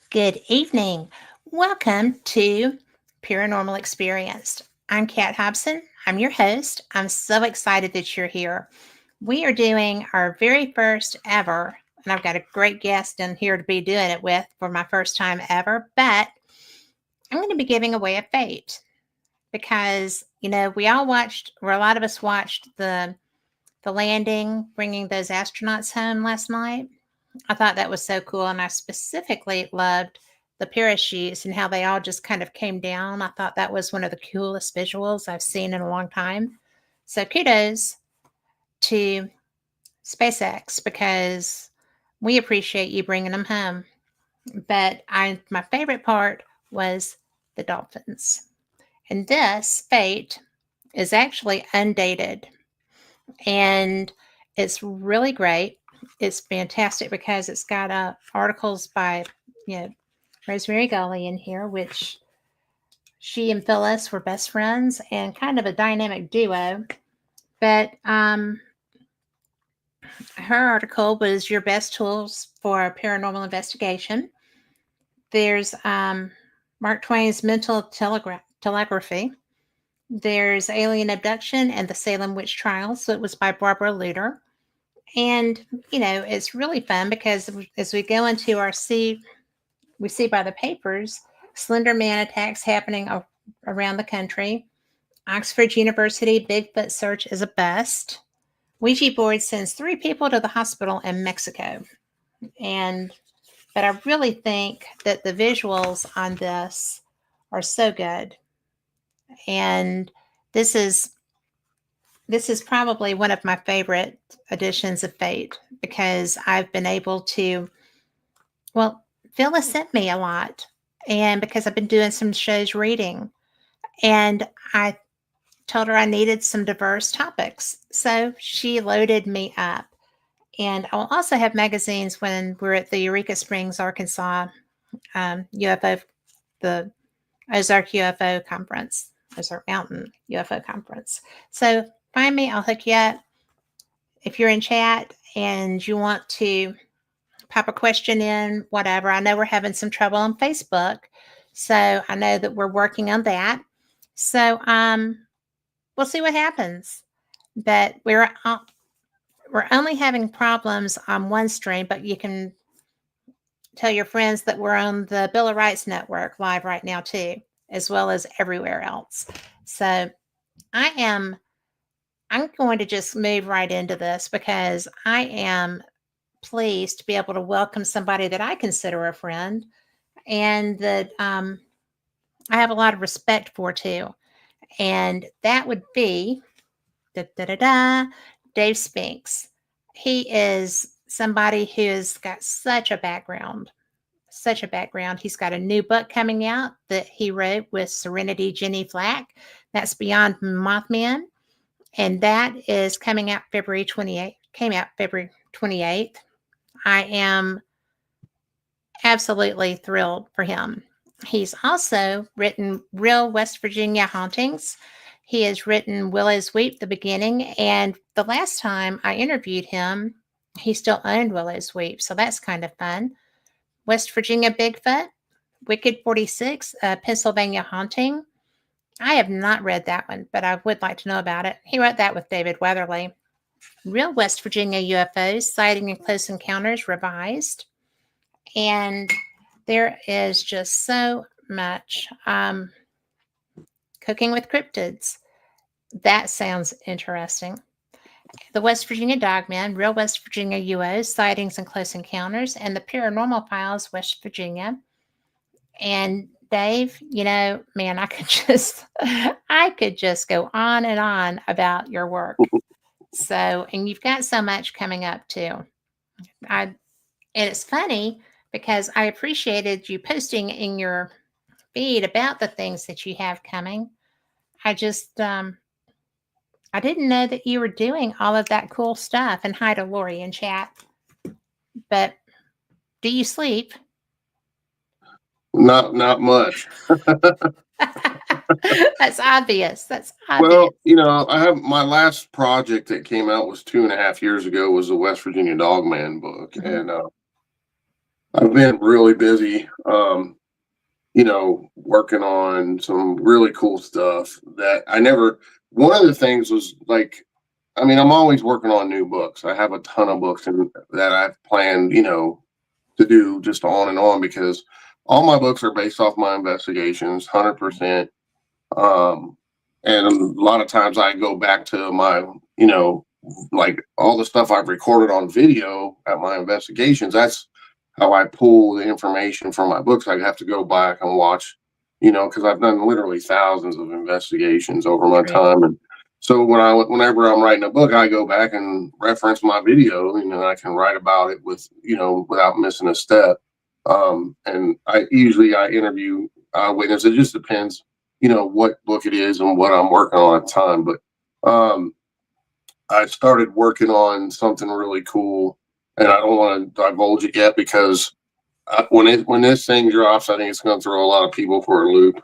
Good evening. Welcome to Paranormal Experience. I'm Kat Hobson. I'm your host. I'm so excited that you're here. We are doing our very first ever, and I've got a great guest in here to be doing it with for my first time ever, but I'm going to be giving away a fate because, we all watched, or a lot of us watched the landing, bringing those astronauts home last night. I thought that was so cool. And I specifically loved the parachutes and how they all just kind of came down. I thought that was one of the coolest visuals I've seen in a long time. So kudos to SpaceX because we appreciate you bringing them home. But my favorite part was the dolphins. And this fate is actually undated. And it's really great. It's fantastic because it's got articles by, Rosemary Gully in here, which she and Phyllis were best friends and kind of a dynamic duo. But her article was Your Best Tools for Paranormal Investigation. There's Mark Twain's Mental Telegraphy. There's Alien Abduction and the Salem Witch Trials. So it was by Barbara Luter. And, it's really fun because as we go into we see by the papers, Slender Man attacks happening around the country. Oxford University Bigfoot search is a bust. Ouija board sends 3 people to the hospital in Mexico. But I really think that the visuals on this are so good. And this is probably one of my favorite editions of Fate because I've been able to, Phyllis sent me a lot, and because I've been doing some shows reading, and I told her I needed some diverse topics. So she loaded me up. And I'll also have magazines when we're at the Eureka Springs, Arkansas UFO, the Ozark UFO Conference, Ozark Mountain UFO Conference. So find me, I'll hook you up. If you're in chat and you want to pop a question in, whatever. I know we're having some trouble on Facebook, so I know that we're working on that. So we'll see what happens. But we're only having problems on one stream, but you can tell your friends that we're on the Bill of Rights Network live right now too, as well as everywhere else. So I'm going to just move right into this because I am pleased to be able to welcome somebody that I consider a friend and that I have a lot of respect for too. And that would be Dave Spinks. He is somebody who has got such a background. He's got a new book coming out that he wrote with Serenity Jenny Flack. That's Beyond Mothman. And that is coming out February 28th. I am absolutely thrilled for him. He's also written Real West Virginia Hauntings. He has written Willow's Weep, The Beginning. And the last time I interviewed him, he still owned Willow's Weep. So that's kind of fun. West Virginia Bigfoot, Wicked 46, Pennsylvania Haunting. I have not read that one, but I would like to know about it. He wrote that with David Weatherly. Real West Virginia UFOs, Sighting and Close Encounters, revised. And there is just so much. Cooking with Cryptids. That sounds interesting. The West Virginia Dogman, Real West Virginia UFOs, Sightings and Close Encounters, and the Paranormal Files, West Virginia. And Dave, man, I could just go on and on about your work. So, and you've got so much coming up too. And it's funny because I appreciated you posting in your feed about the things that you have coming. I just, I didn't know that you were doing all of that cool stuff. And hi to Lori in chat. But do you sleep? Not much. That's obvious. Well, I have my last project that came out was 2.5 years ago was the West Virginia Dogman book. Mm-hmm. And I've been really busy, working on some really cool stuff that I never. One of the things was like, I mean, I'm always working on new books. I have a ton of books that I've planned, to do just on and on because all my books are based off my investigations, 100%. Um, and a lot of times I go back to my, like all the stuff I've recorded on video at my investigations. That's how I pull the information from my books. I have to go back and watch, because I've done literally thousands of investigations over my True. time. And so whenever I'm writing a book, I go back and reference my video, and I can write about it with, without missing a step. And I interview witness. It just depends, what book it is and what I'm working on at the time. But I started working on something really cool, and I don't want to divulge it yet because when this thing drops, I think it's going to throw a lot of people for a loop.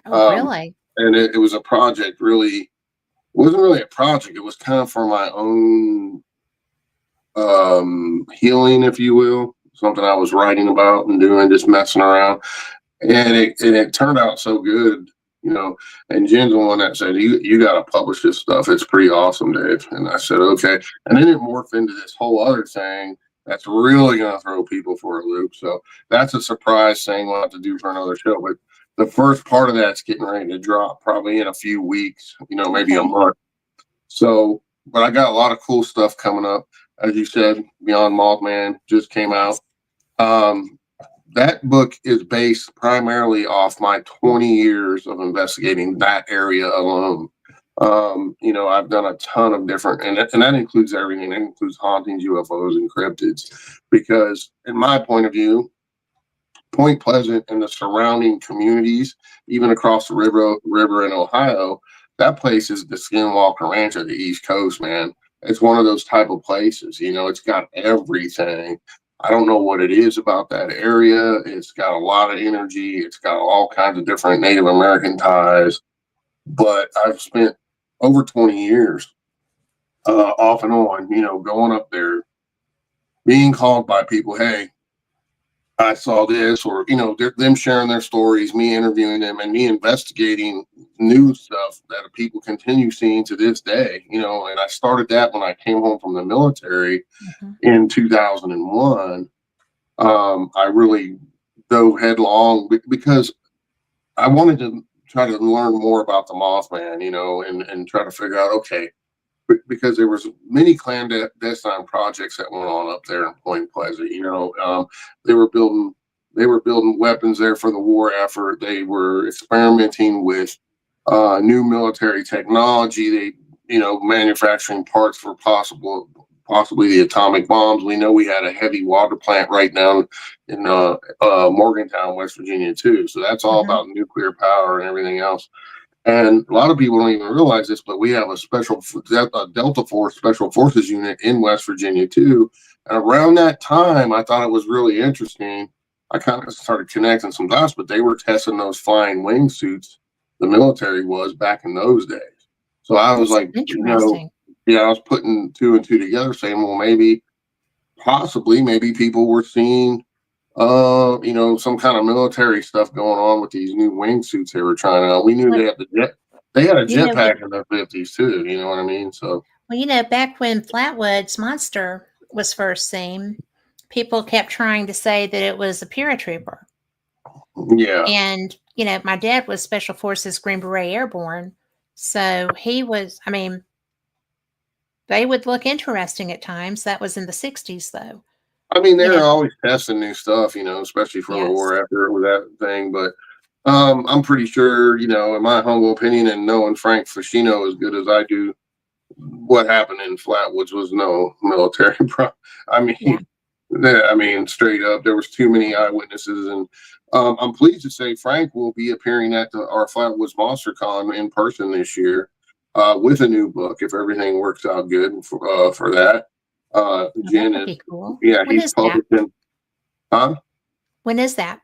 Oh, really? And it was a project. Really, it wasn't really a project. It was kind of for my own healing, if you will. Something I was writing about and doing, just messing around, and it turned out so good. And Jen's the one that said, you got to publish this stuff. It's pretty awesome, Dave. And I said, okay. And then it morphed into this whole other thing that's really going to throw people for a loop. So that's a surprise thing we'll have to do for another show. But the first part of that's getting ready to drop probably in a few weeks, maybe a Okay. month. So, but I got a lot of cool stuff coming up. As you said, Beyond Mothman just came out. That book is based primarily off my 20 years of investigating that area alone. I've done a ton of different, and that includes everything. That includes hauntings, UFOs, and cryptids, because in my point of view, Point Pleasant and the surrounding communities, even across the river in Ohio, that place is the Skinwalker Ranch of the East Coast, man. It's one of those type of places. It's got everything. I don't know what it is about that area. It's got a lot of energy. It's got all kinds of different Native American ties. But I've spent over 20 years off and on, going up there, being called by people, hey, I saw this, or, them sharing their stories, me interviewing them, and me investigating new stuff that people continue seeing to this day, and I started that when I came home from the military in 2001. I really dove headlong because I wanted to try to learn more about the Mothman, and try to figure out, okay, because there was many clandestine projects that went on up there in Point Pleasant. They were building weapons there for the war effort. They were experimenting with new military technology. They, manufacturing parts for possibly the atomic bombs. We know we had a heavy water plant right down in Morgantown, West Virginia, too. So that's all about nuclear power and everything else. And a lot of people don't even realize this, but we have a Delta Force Special Forces unit in West Virginia too. And around that time, I thought it was really interesting. I kind of started connecting some dots, but they were testing those flying wingsuits the military was back in those days. So I was That's like, interesting. I was putting two and two together, saying, well, maybe people were seeing some kind of military stuff going on with these new wingsuits they were trying out. We knew Well, they had a you know, jetpack in the 50s too, you know what I mean? So back when Flatwoods Monster was first seen, people kept trying to say that it was a paratrooper. yeah. And, my dad was Special Forces Green Beret Airborne. So he was, they would look interesting at times. That was in the 60s, though. I mean, You they're know, always testing new stuff, especially for the yes. war effort with that thing. But I'm pretty sure, in my humble opinion, and knowing Frank Fashino as good as I do, what happened in Flatwoods was no military I mean, Yeah. Straight up, there was too many eyewitnesses, and I'm pleased to say Frank will be appearing at our Flatwoods Monster Con in person this year with a new book if everything works out good for that. Well, that Jen would is, be cool. yeah, When he's is that? publishing. Huh? When is that?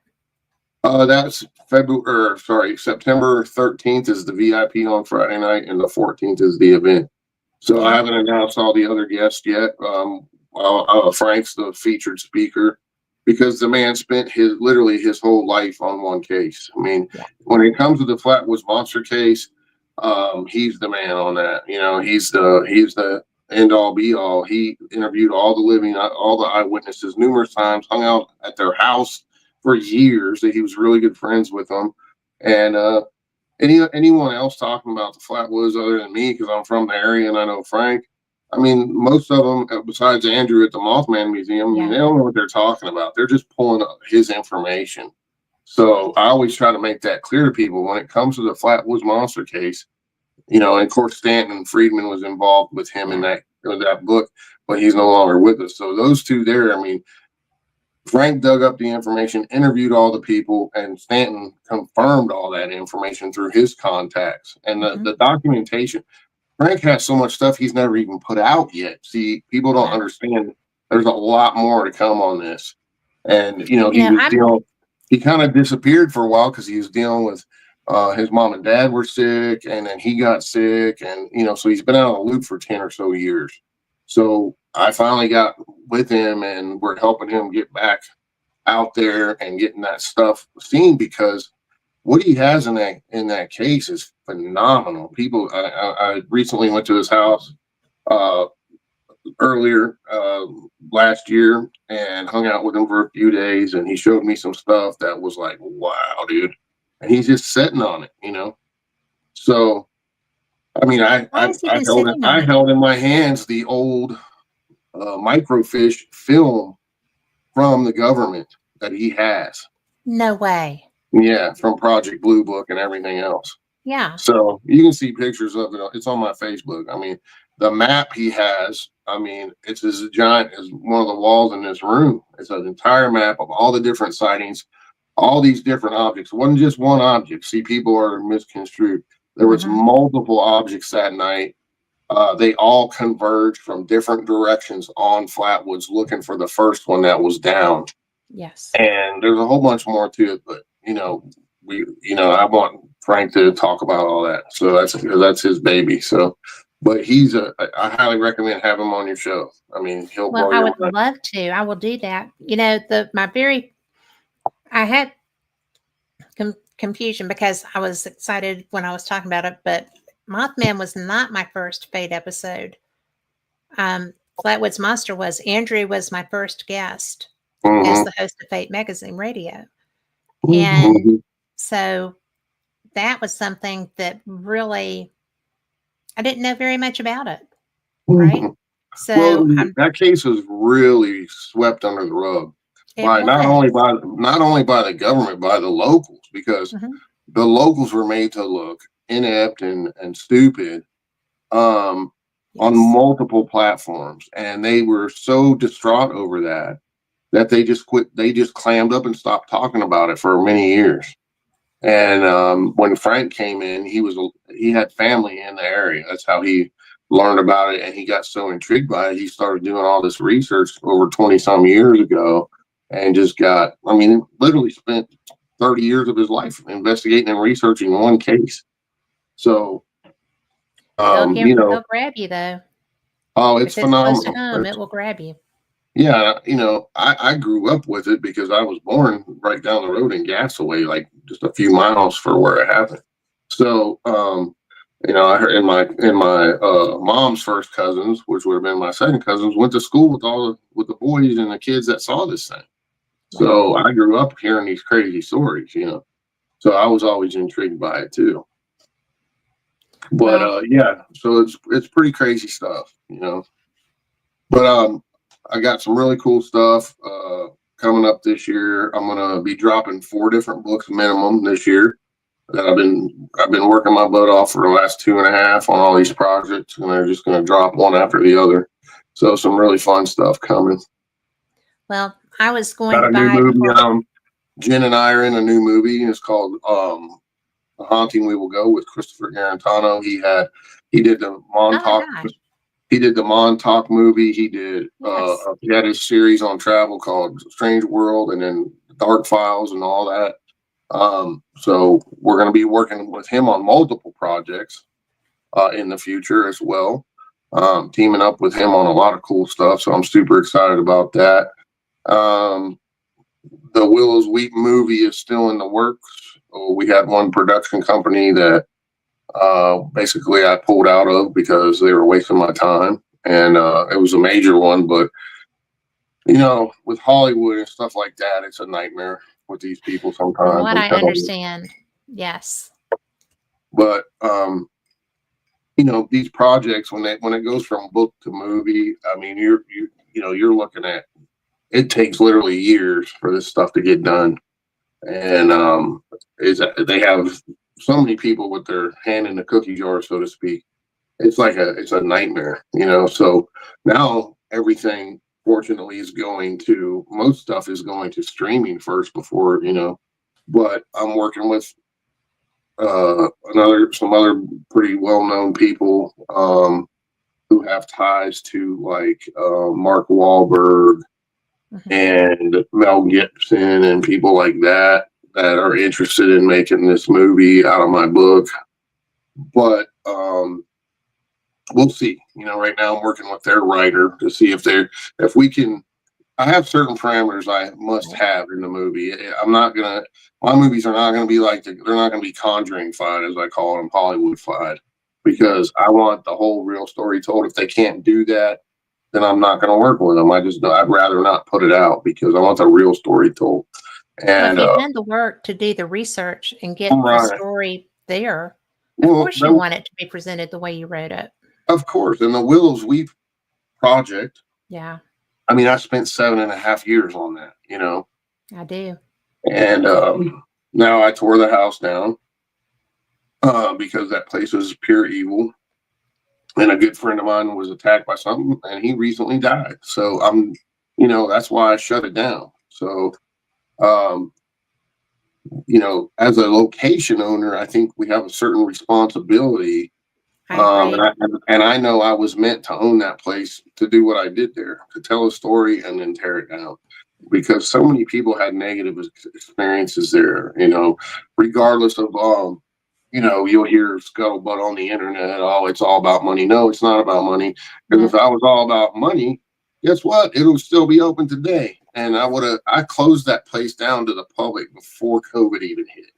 That's September 13th is the VIP on Friday night, and the 14th is the event. So I Okay. haven't announced all the other guests yet. Frank's the featured speaker. because the man spent literally his whole life on one case. I mean, Yeah. when it comes to the Flatwoods Monster case, he's the man on that. He's the end all be all. He interviewed all the eyewitnesses numerous times, hung out at their house for years. That he was really good friends with them, and anyone else talking about the Flatwoods other than me, because I'm from the area and I know Frank. I mean, most of them, besides Andrew at the Mothman Museum, I mean, they don't know what they're talking about. They're just pulling up his information. So I always try to make that clear to people when it comes to the Flatwoods Monster case. And of course, Stanton Friedman was involved with him in that book, but he's no longer with us. So those two there, I mean, Frank dug up the information, interviewed all the people, and Stanton confirmed all that information through his contacts and the documentation. Frank has so much stuff he's never even put out yet. See, people don't understand. There's a lot more to come on this. And he kind of disappeared for a while because he was dealing with his mom and dad were sick, and then he got sick, and so he's been out of the loop for 10 or so years. So I finally got with him, and we're helping him get back out there and getting that stuff seen, because what he has in that case is phenomenal. People, I recently went to his house earlier last year and hung out with him for a few days, and he showed me some stuff that was like, wow, dude. And he's just sitting on it. So I mean, I held in my hands the old microfiche film from the government that he has. No way. Yeah, from Project Blue Book and everything else. Yeah. So you can see pictures of it. It's on my Facebook. I mean, the map he has, I mean, it's as giant as one of the walls in this room. It's an entire map of all the different sightings, all these different objects. It wasn't just one object. See, people are misconstrued. There was multiple objects that night. They all converged from different directions on Flatwoods looking for the first one that was down. Yes. And there's a whole bunch more to it, but I want Frank to talk about all that. So that's his baby. So, but I highly recommend having him on your show. I mean, he'll blow your mind. I would love to. I will do that. I had confusion because I was excited when I was talking about it, but Mothman was not my first Fate episode. Flatwoods Monster was. Andrew was my first guest as the host of Fate Magazine Radio. And so that was something that really, I didn't know very much about it. Right. So that case was really swept under the rug not only by the government, by the locals, because the locals were made to look inept and stupid on multiple platforms, and they were so distraught over that they just quit. They just clammed up and stopped talking about it for many years. And when Frank came in, he had family in the area. That's how he learned about it, and he got so intrigued by it, he started doing all this research over 20 some years ago, and just literally spent 30 years of his life investigating and researching one case. So they'll grab you though. Oh, it's phenomenal. Close to home, it will grab you. Yeah, I grew up with it because I was born right down the road in Gasaway, like just a few miles from where it happened. So I heard in my mom's first cousins, which would have been my second cousins, went to school with the boys and the kids that saw this thing. So I grew up hearing these crazy stories, So I was always intrigued by it too. But so it's pretty crazy stuff, But I got some really cool stuff coming up this year. I'm gonna be dropping 4 different books minimum this year that I've been working my butt off for the last 2.5 on all these projects, and they're just gonna drop one after the other. So some really fun stuff coming. Well, I was going got a new movie. Jen and I are in a new movie. It's called The Haunting We Will Go with Chrisotpher Garetano. He did the Montauk. He did the Montauk movie. He did he had his series on travel called Strange World, and then Dark Files and all that. So we're going to be working with him on multiple projects in the future as well. Teaming up with him on a lot of cool stuff. So I'm super excited about that. the Willow's Wheat movie is still in the works. We had one production company that basically I pulled out of because they were wasting my time, and it was a major one. But with Hollywood and stuff like that, it's a nightmare with these people sometimes. From what I understand, yes. But these projects when it goes from book to movie, I mean, you're looking at, it takes literally years for this stuff to get done, and they have so many people with their hand in the cookie jar, so to speak. It's a nightmare, So now everything, fortunately, most stuff is going to streaming first before, But I'm working with some other pretty well-known people who have ties to Mark Wahlberg and Mel Gibson and people like that are interested in making this movie out of my book. But we'll see. Right now I'm working with their writer to see if we can. I have certain parameters I must have in the movie. My movies are not gonna be they're not gonna be Conjuring-fied, as I call them, Hollywood-fied, because I want the whole real story told. If they can't do that, then I'm not gonna work with them. I'd rather not put it out because I want the real story told. And if you've done the work to do the research and get the story there, of course you want it to be presented the way you wrote it. Of course. And the Willow's Wheat project. Yeah. I mean, I spent 7.5 years on that, I do. And now I tore the house down because that place was pure evil. And a good friend of mine was attacked by something, and he recently died. So that's why I shut it down. So, as a location owner, I think we have a certain responsibility. And I know I was meant to own that place to do what I did there, to tell a story and then tear it down, because so many people had negative experiences there, regardless of, you'll hear scuttlebutt on the internet. Oh, it's all about money. No, it's not about money. Because if I was all about money, guess what? It'll still be open today. And I closed that place down to the public before COVID even hit.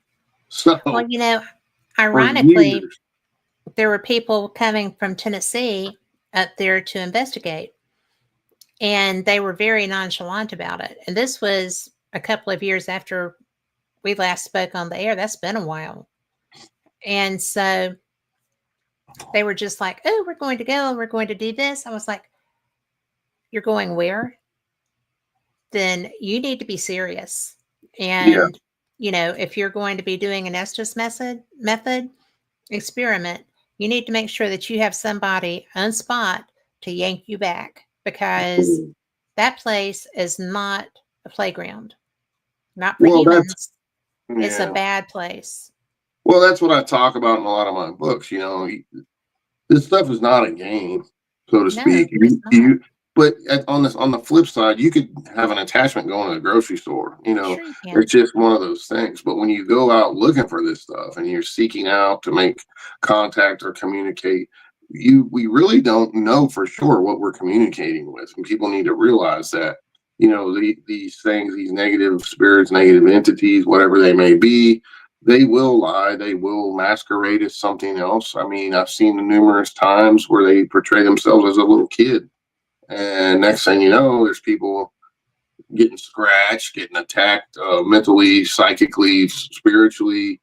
So, well, ironically, there were people coming from Tennessee up there to investigate, and they were very nonchalant about it. And this was a couple of years after we last spoke on the air. That's been a while. And so they were just like, oh, we're going to go and we're going to do this. I was like, you're going where? Then you need to be serious. And, if you're going to be doing an Estes method experiment, you need to make sure that you have somebody on spot to yank you back, because that place is not a playground. Not for humans. It's a bad place. Well, that's what I talk about in a lot of my books. This stuff is not a game, so to speak. But on the flip side, you could have an attachment going to the grocery store. Sure it's just one of those things. But when you go out looking for this stuff and you're seeking out to make contact or communicate, we really don't know for sure what we're communicating with, and people need to realize that. These things, these negative spirits, negative entities, whatever they may be, they will lie. They will masquerade as something else. I mean, I've seen numerous times where they portray themselves as a little kid. And next thing you know, there's people getting scratched, getting attacked mentally, psychically, spiritually.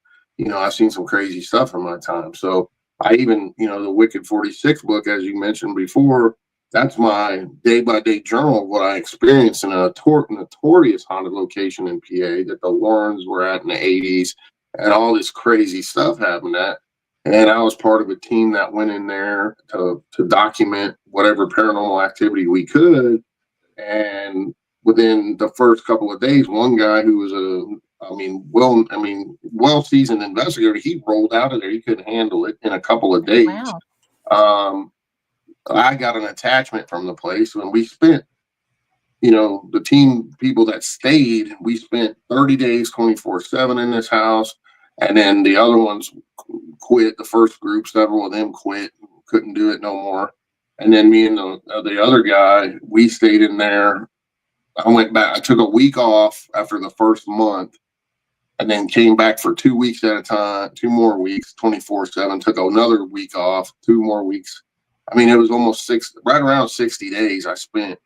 I've seen some crazy stuff in my time. So I even, the Wicked 46 book, as you mentioned before, that's my day-by-day journal of what I experienced in a notorious haunted location in PA that the Warrens were at in the 80s, and all this crazy stuff happened at. And I was part of a team that went in there to document whatever paranormal activity we could. And within the first couple of days, one guy who was well-seasoned investigator, he rolled out of there. He couldn't handle it in a couple of days. Wow. I got an attachment from the place, and we spent, the team people that stayed, we spent 30 days, 24/7 in this house. And then the other ones quit. The first group, several of them quit, couldn't do it no more. And then me and the other guy, we stayed in there I went back. I took a week off after the first month, and then came back for 2 weeks at a time, 2 more weeks, 24/7. Took another week off, 2 more weeks. I mean, it was almost right around 60 days. I spent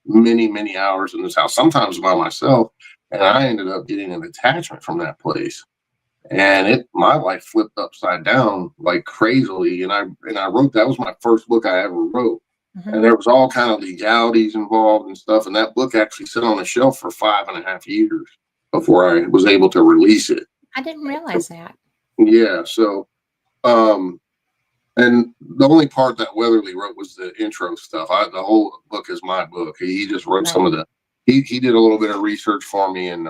many, many hours in this house, sometimes by myself, and I ended up getting an attachment from that place. And my life flipped upside down like crazily. And I wrote, that was my first book I ever wrote. And there was all kind of legalities involved and stuff. And that book actually sat on a shelf for 5.5 years before I was able to release it. I didn't realize that. Yeah. So, and the only part that Weatherly wrote was the intro stuff. The whole book is my book. He just wrote some of he did a little bit of research for me and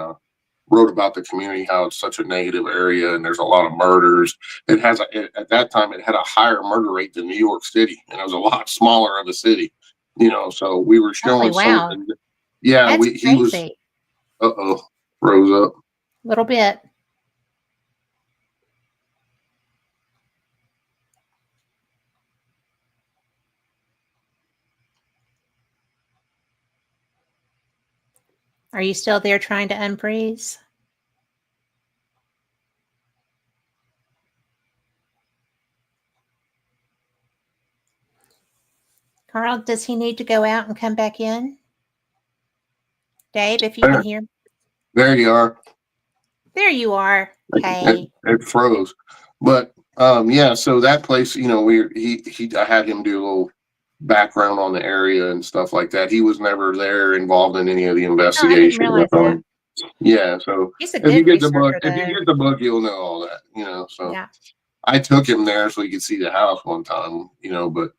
wrote about the community, how it's such a negative area and there's a lot of murders. At that time, it had a higher murder rate than New York City, and it was a lot smaller of a city, so we were showing something. Yeah, he was, froze up. A little bit. Are you still there trying to unfreeze? Carl, does he need to go out and come back in? Dave, if you can hear me. There you are. There you are. Hey. It froze. But yeah, so that place, I had him do a little background on the area and stuff like that. He was never there involved in any of the investigation. I didn't realize that. Yeah, so if you get the book, you'll know all that, so yeah. I took him there so he could see the house one time, but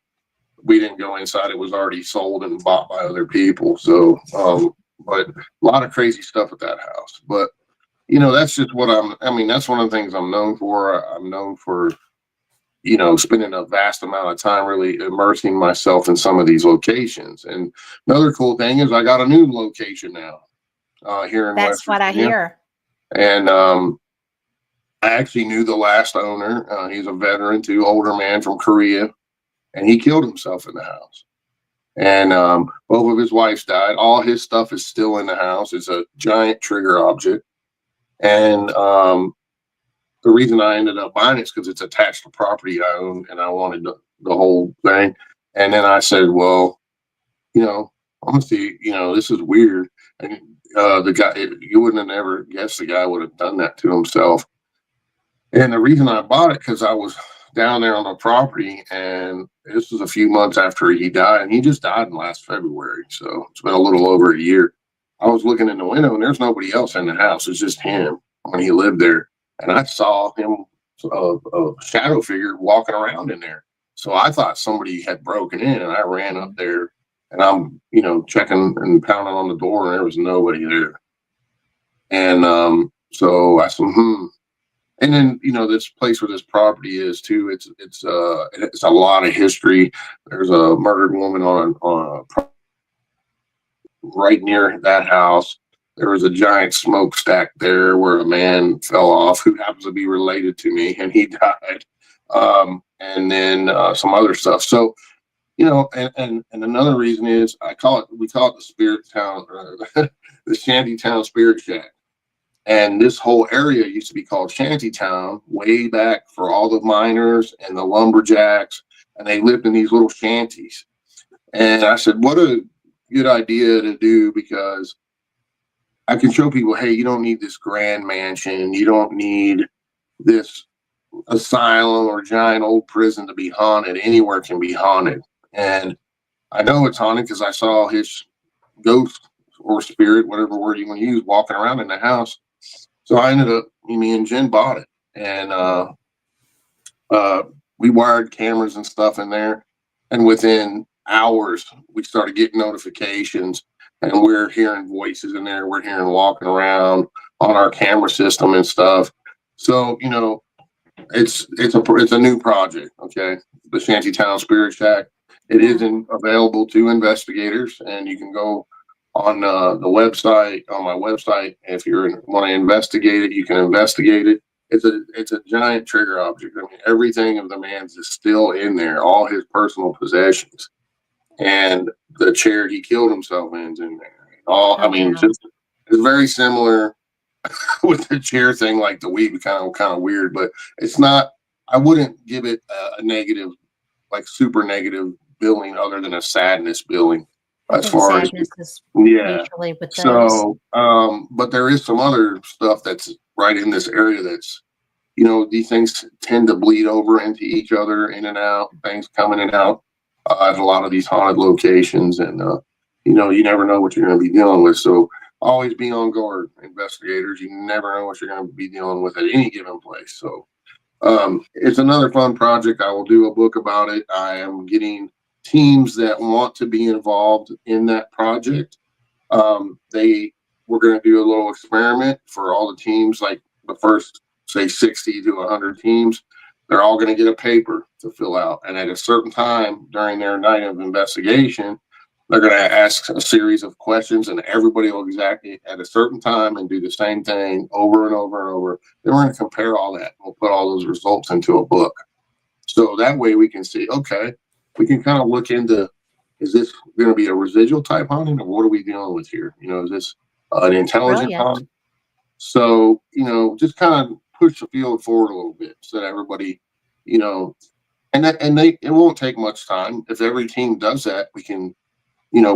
we didn't go inside. It was already sold and bought by other people. So, but a lot of crazy stuff at that house. But, that's just what that's one of the things I'm known for. I'm known for, spending a vast amount of time really immersing myself in some of these locations. And another cool thing is I got a new location now here in West Virginia. That's what I hear. And I actually knew the last owner. He's a veteran too, older man from Korea. And he killed himself in the house. And both of his wives died. All his stuff is still in the house. It's a giant trigger object. And the reason I ended up buying it is because it's attached to property I own, and I wanted the whole thing. And then I said, well, honestly, this is weird. And the guy, you wouldn't have never guessed the guy would have done that to himself. And the reason I bought it, because I was down there on the property, and this was a few months after he died, and he just died in last February. So it's been a little over a year. I was looking in the window, and there's nobody else in the house. It's just him when he lived there. And I saw him, a shadow figure walking around in there. So I thought somebody had broken in, and I ran up there, and I'm, checking and pounding on the door, and there was nobody there. And so I said, And then, this place where this property is too, it's a lot of history. There's a murdered woman on right near that house. There was a giant smokestack there where a man fell off who happens to be related to me, and he died. And then some other stuff. So, and another reason is we call it the Spirit Town, the Shanty Town Spirit Shack. And this whole area used to be called Shantytown way back for all the miners and the lumberjacks, and they lived in these little shanties. And I said, what a good idea to do, because I can show people, hey, you don't need this grand mansion. You don't need this asylum or giant old prison to be haunted. Anywhere can be haunted. And I know it's haunted because I saw his ghost or spirit, whatever word you want to use, walking around in the house. So I ended up, me and Jen bought it, and we wired cameras and stuff in there. And within hours, we started getting notifications, and we're hearing voices in there. We're hearing walking around on our camera system and stuff. So, it's a new project. Okay. The Shantytown Spirit Shack. It isn't available to investigators, and you can go on the website, on my website. If you want to investigate it, you can investigate it. It's a giant trigger object. I mean, everything of the man's is still in there, all his personal possessions, and the chair he killed himself in is in there. All, Oh, I mean, wow. it's very similar with the chair thing, like the weed, kind of weird, but it's not. I wouldn't give it a negative, like super negative billing, other than a sadness billing, I as think far as sadness is yeah. usually with those. So, but there is some other stuff that's right in this area that's, these things tend to bleed over into each other, in and out, things coming in and out at a lot of these haunted locations. And, you never know what you're going to be dealing with. So always be on guard, investigators. You never know what you're going to be dealing with at any given place. So it's another fun project. I will do a book about it. I am getting teams that want to be involved in that project. They We're going to do a little experiment for all the teams, like the first, say, 60 to 100 teams. They're all going to get a paper to fill out, and at a certain time during their night of investigation, they're going to ask a series of questions, and everybody will exactly at a certain time and do the same thing over and over and over. Then we're going to compare all that. We'll put all those results into a book, so that way we can see. Okay, we can kind of look into, is this going to be a residual type haunting, or what are we dealing with here? Is this an intelligent Brilliant. haunt? So, just kind of push the field forward a little bit so that everybody, it won't take much time. If every team does that, we can,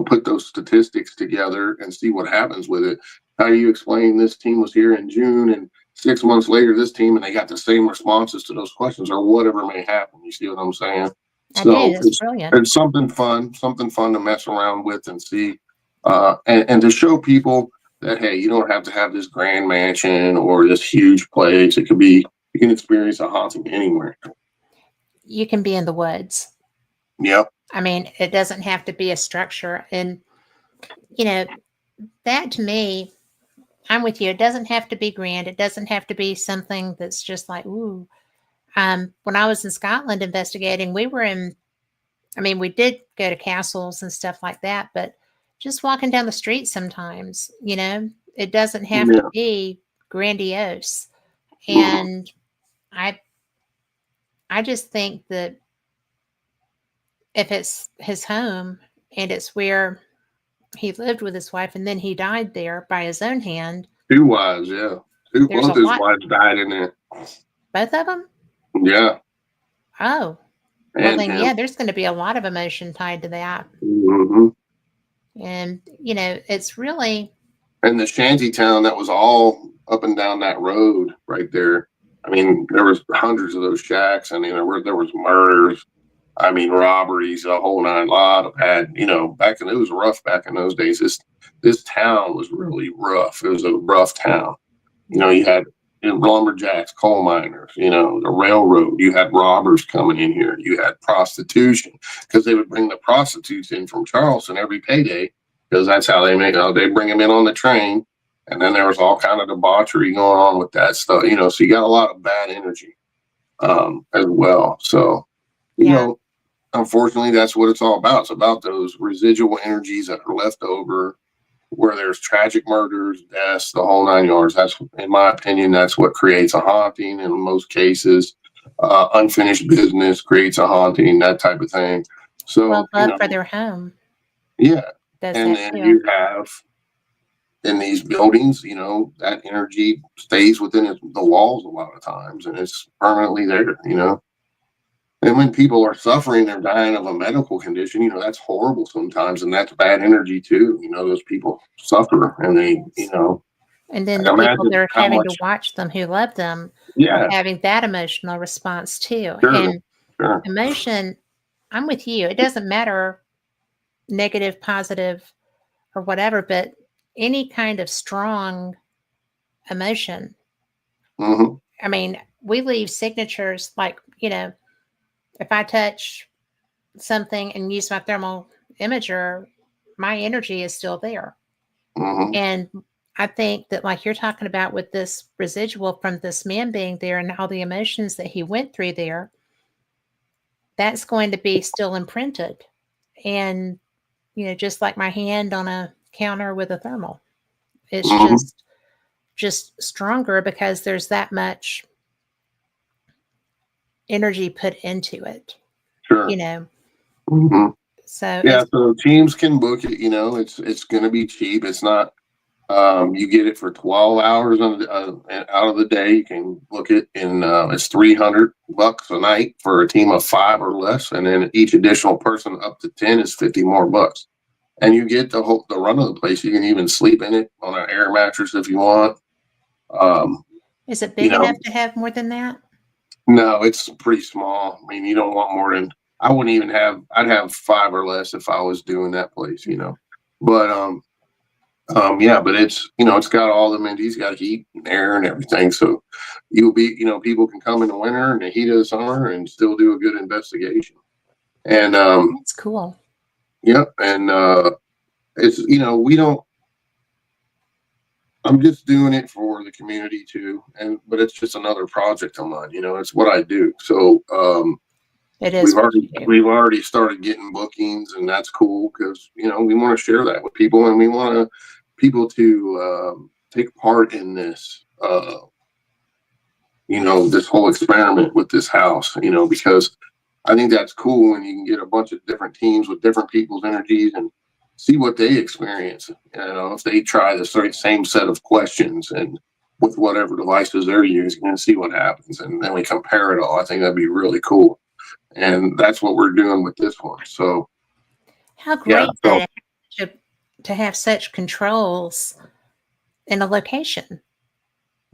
put those statistics together and see what happens with it. How you explain this team was here in June, and 6 months later, this team, and they got the same responses to those questions, or whatever may happen. You see what I'm saying? I do. So That's brilliant. it's something fun to mess around with and see, and to show people that, hey, you don't have to have this grand mansion or this huge place. It could be, you can experience a haunting anywhere. You can be in the woods. Yep. I mean, it doesn't have to be a structure. And, you know, that to me, I'm with you. It doesn't have to be grand. It doesn't have to be something that's just like, ooh. When I was in Scotland investigating, we did go to castles and stuff like that, but just walking down the street sometimes, it doesn't have to Yeah. be grandiose. Mhm. And I just think that if it's his home and it's where he lived with his wife and then he died there by his own hand, Two wives, yeah. there's a Both his lot. wives died in there. Both of them? Yeah. Oh, well, And then, him. yeah, there's going to be a lot of emotion tied to that. Hmm. And, it's really, And the shanty town that was all up and down that road right there. I mean, there was hundreds of those shacks. I mean, there was murders. I mean, robberies, a whole nine. Lot of bad. It was rough back in those days. This town was really rough. It was a rough town. You had lumberjacks, coal miners, the railroad. You had robbers coming in here. You had prostitution, because they would bring the prostitutes in from Charleston every payday, because that's how they make it. They bring them in on the train. And then there was all kind of debauchery going on with that stuff, so you got a lot of bad energy as well. So, you yeah. know, unfortunately, that's what it's all about. It's about those residual energies that are left over, where there's tragic murders, deaths, the whole nine yards. That's, in my opinion, that's what creates a haunting in most cases. Unfinished business creates a haunting, that type of thing. Well, So, love for their home yeah. does And that then too. you have in these buildings, that energy stays within the walls a lot of times, and it's permanently there. And when people are suffering, they're dying of a medical condition, that's horrible sometimes. And that's bad energy too. Those people suffer, and And then I the can people that imagine are how having to much, watch them who love them are yeah, having that emotional response too. sure, And sure. emotion, I'm with you. It doesn't matter negative, positive, or whatever, but any kind of strong emotion. Hmm. We leave signatures like, if I touch something and use my thermal imager, my energy is still there. Hmm. And I think that, like you're talking about with this residual from this man being there and all the emotions that he went through there, that's going to be still imprinted. And, just like my hand on a counter with a thermal, it's Hmm. just stronger because there's that much energy put into it, Sure. you know. Hmm. So Yeah, so teams can book it. It's going to be cheap. It's not. You get it for 12 hours out of the day. You can book it, and it's $300 a night for a team of 5 or less, and then each additional person up to 10 is 50 more bucks. And you get the run of the place. You can even sleep in it on an air mattress if you want. is it big enough to have more than that? No, it's pretty small. I mean, you don't want more than. I wouldn't even have. I'd have 5 or less if I was doing that place. But yeah, but it's got all the amenities. Got heat and air and everything. So people can come in the winter and the heat of the summer and still do a good investigation. And That's cool. yeah, and it's we don't. I'm just doing it for the community too, but it's just another project of mine. It's what I do. So it is. We've already started getting bookings, and that's cool because we want to share that with people, and we want people to take part in this. This whole experiment with this house. Because I think that's cool when you can get a bunch of different teams with different people's energies and see what they experience. If they try the same set of questions and with whatever devices they're using and see what happens. And then we compare it all. I think that'd be really cool. And that's what we're doing with this one. So how great to have such controls in a location.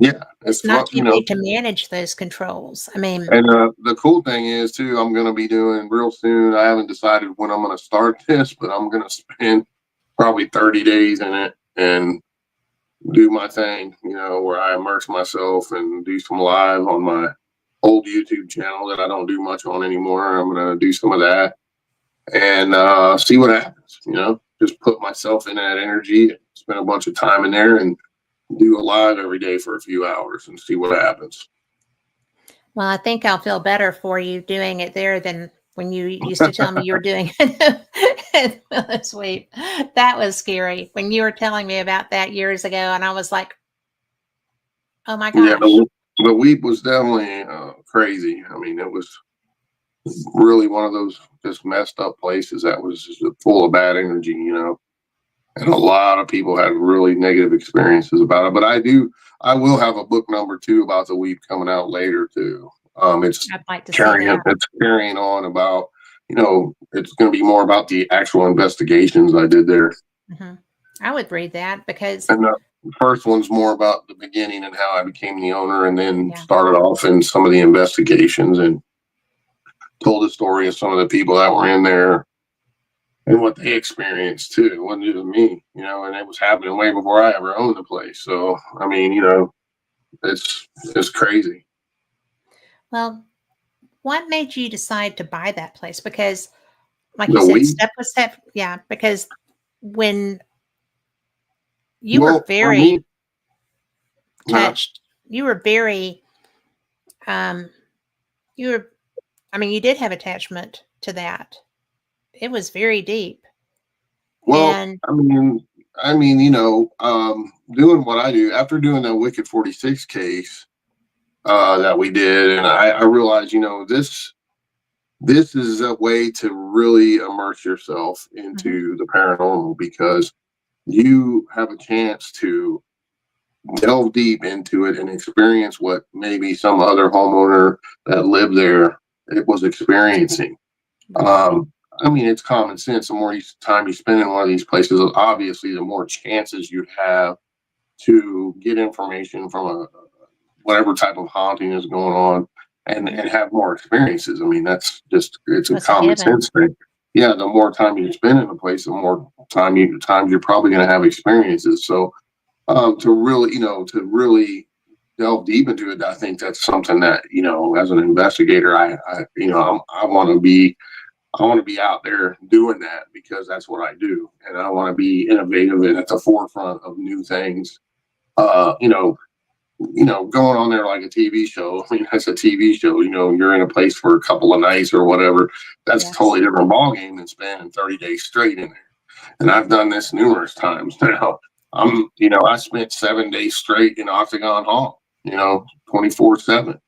Yeah. It's not too big to manage those controls. I mean, and the cool thing is too, I'm going to be doing real soon. I haven't decided when I'm going to start this, but I'm going to spend probably 30 days in it and do my thing, where I immerse myself and do some live on my old YouTube channel that I don't do much on anymore. I'm going to do some of that and see what happens, just put myself in that energy, spend a bunch of time in there and do a live every day for a few hours and see what happens. Well, I think I'll feel better for you doing it there than when you used to tell me you were doing it this week. That was scary when you were telling me about that years ago, and I was like, "Oh my gosh!" Yeah, the week was definitely crazy. I mean, it was really one of those just messed up places that was just full of bad energy, and a lot of people had really negative experiences about it. But I will have a book number 2 about the week coming out later too. I'd like to see that. It's carrying on about, it's going to be more about the actual investigations I did there. Mm-hmm. I would read that because. And the first one's more about the beginning and how I became the owner, and then started off in some of the investigations and told the story of some of the people that were in there and what they experienced too. It wasn't even me, and it was happening way before I ever owned the place. So, I mean, it's crazy. Well, what made you decide to buy that place? Because, like you said, step by step. Yeah, because when you were very touched, you were very, you did have attachment to that. It was very deep. Well, and, doing what I do after doing the Wicked 46 case that we did, and I realized, this is a way to really immerse yourself into the paranormal, because you have a chance to delve deep into it and experience what maybe some other homeowner that lived there was experiencing. It's common sense. The more time you spend in one of these places, obviously, the more chances you have to get information from whatever type of haunting is going on and have more experiences. I mean, that's a common sense thing. Yeah, the more time you spend in a place, the more times you're probably going to have experiences. So to really delve deep into it, I think that's something that, as an investigator, I want to be out there doing that, because that's what I do. And I want to be innovative and at the forefront of new things. Going on there like a TV show. I mean, that's a TV show, you're in a place for a couple of nights or whatever. That's a totally different ballgame than spending 30 days straight in there. And I've done this numerous times now. I spent 7 days straight in Octagon Hall, 24/7.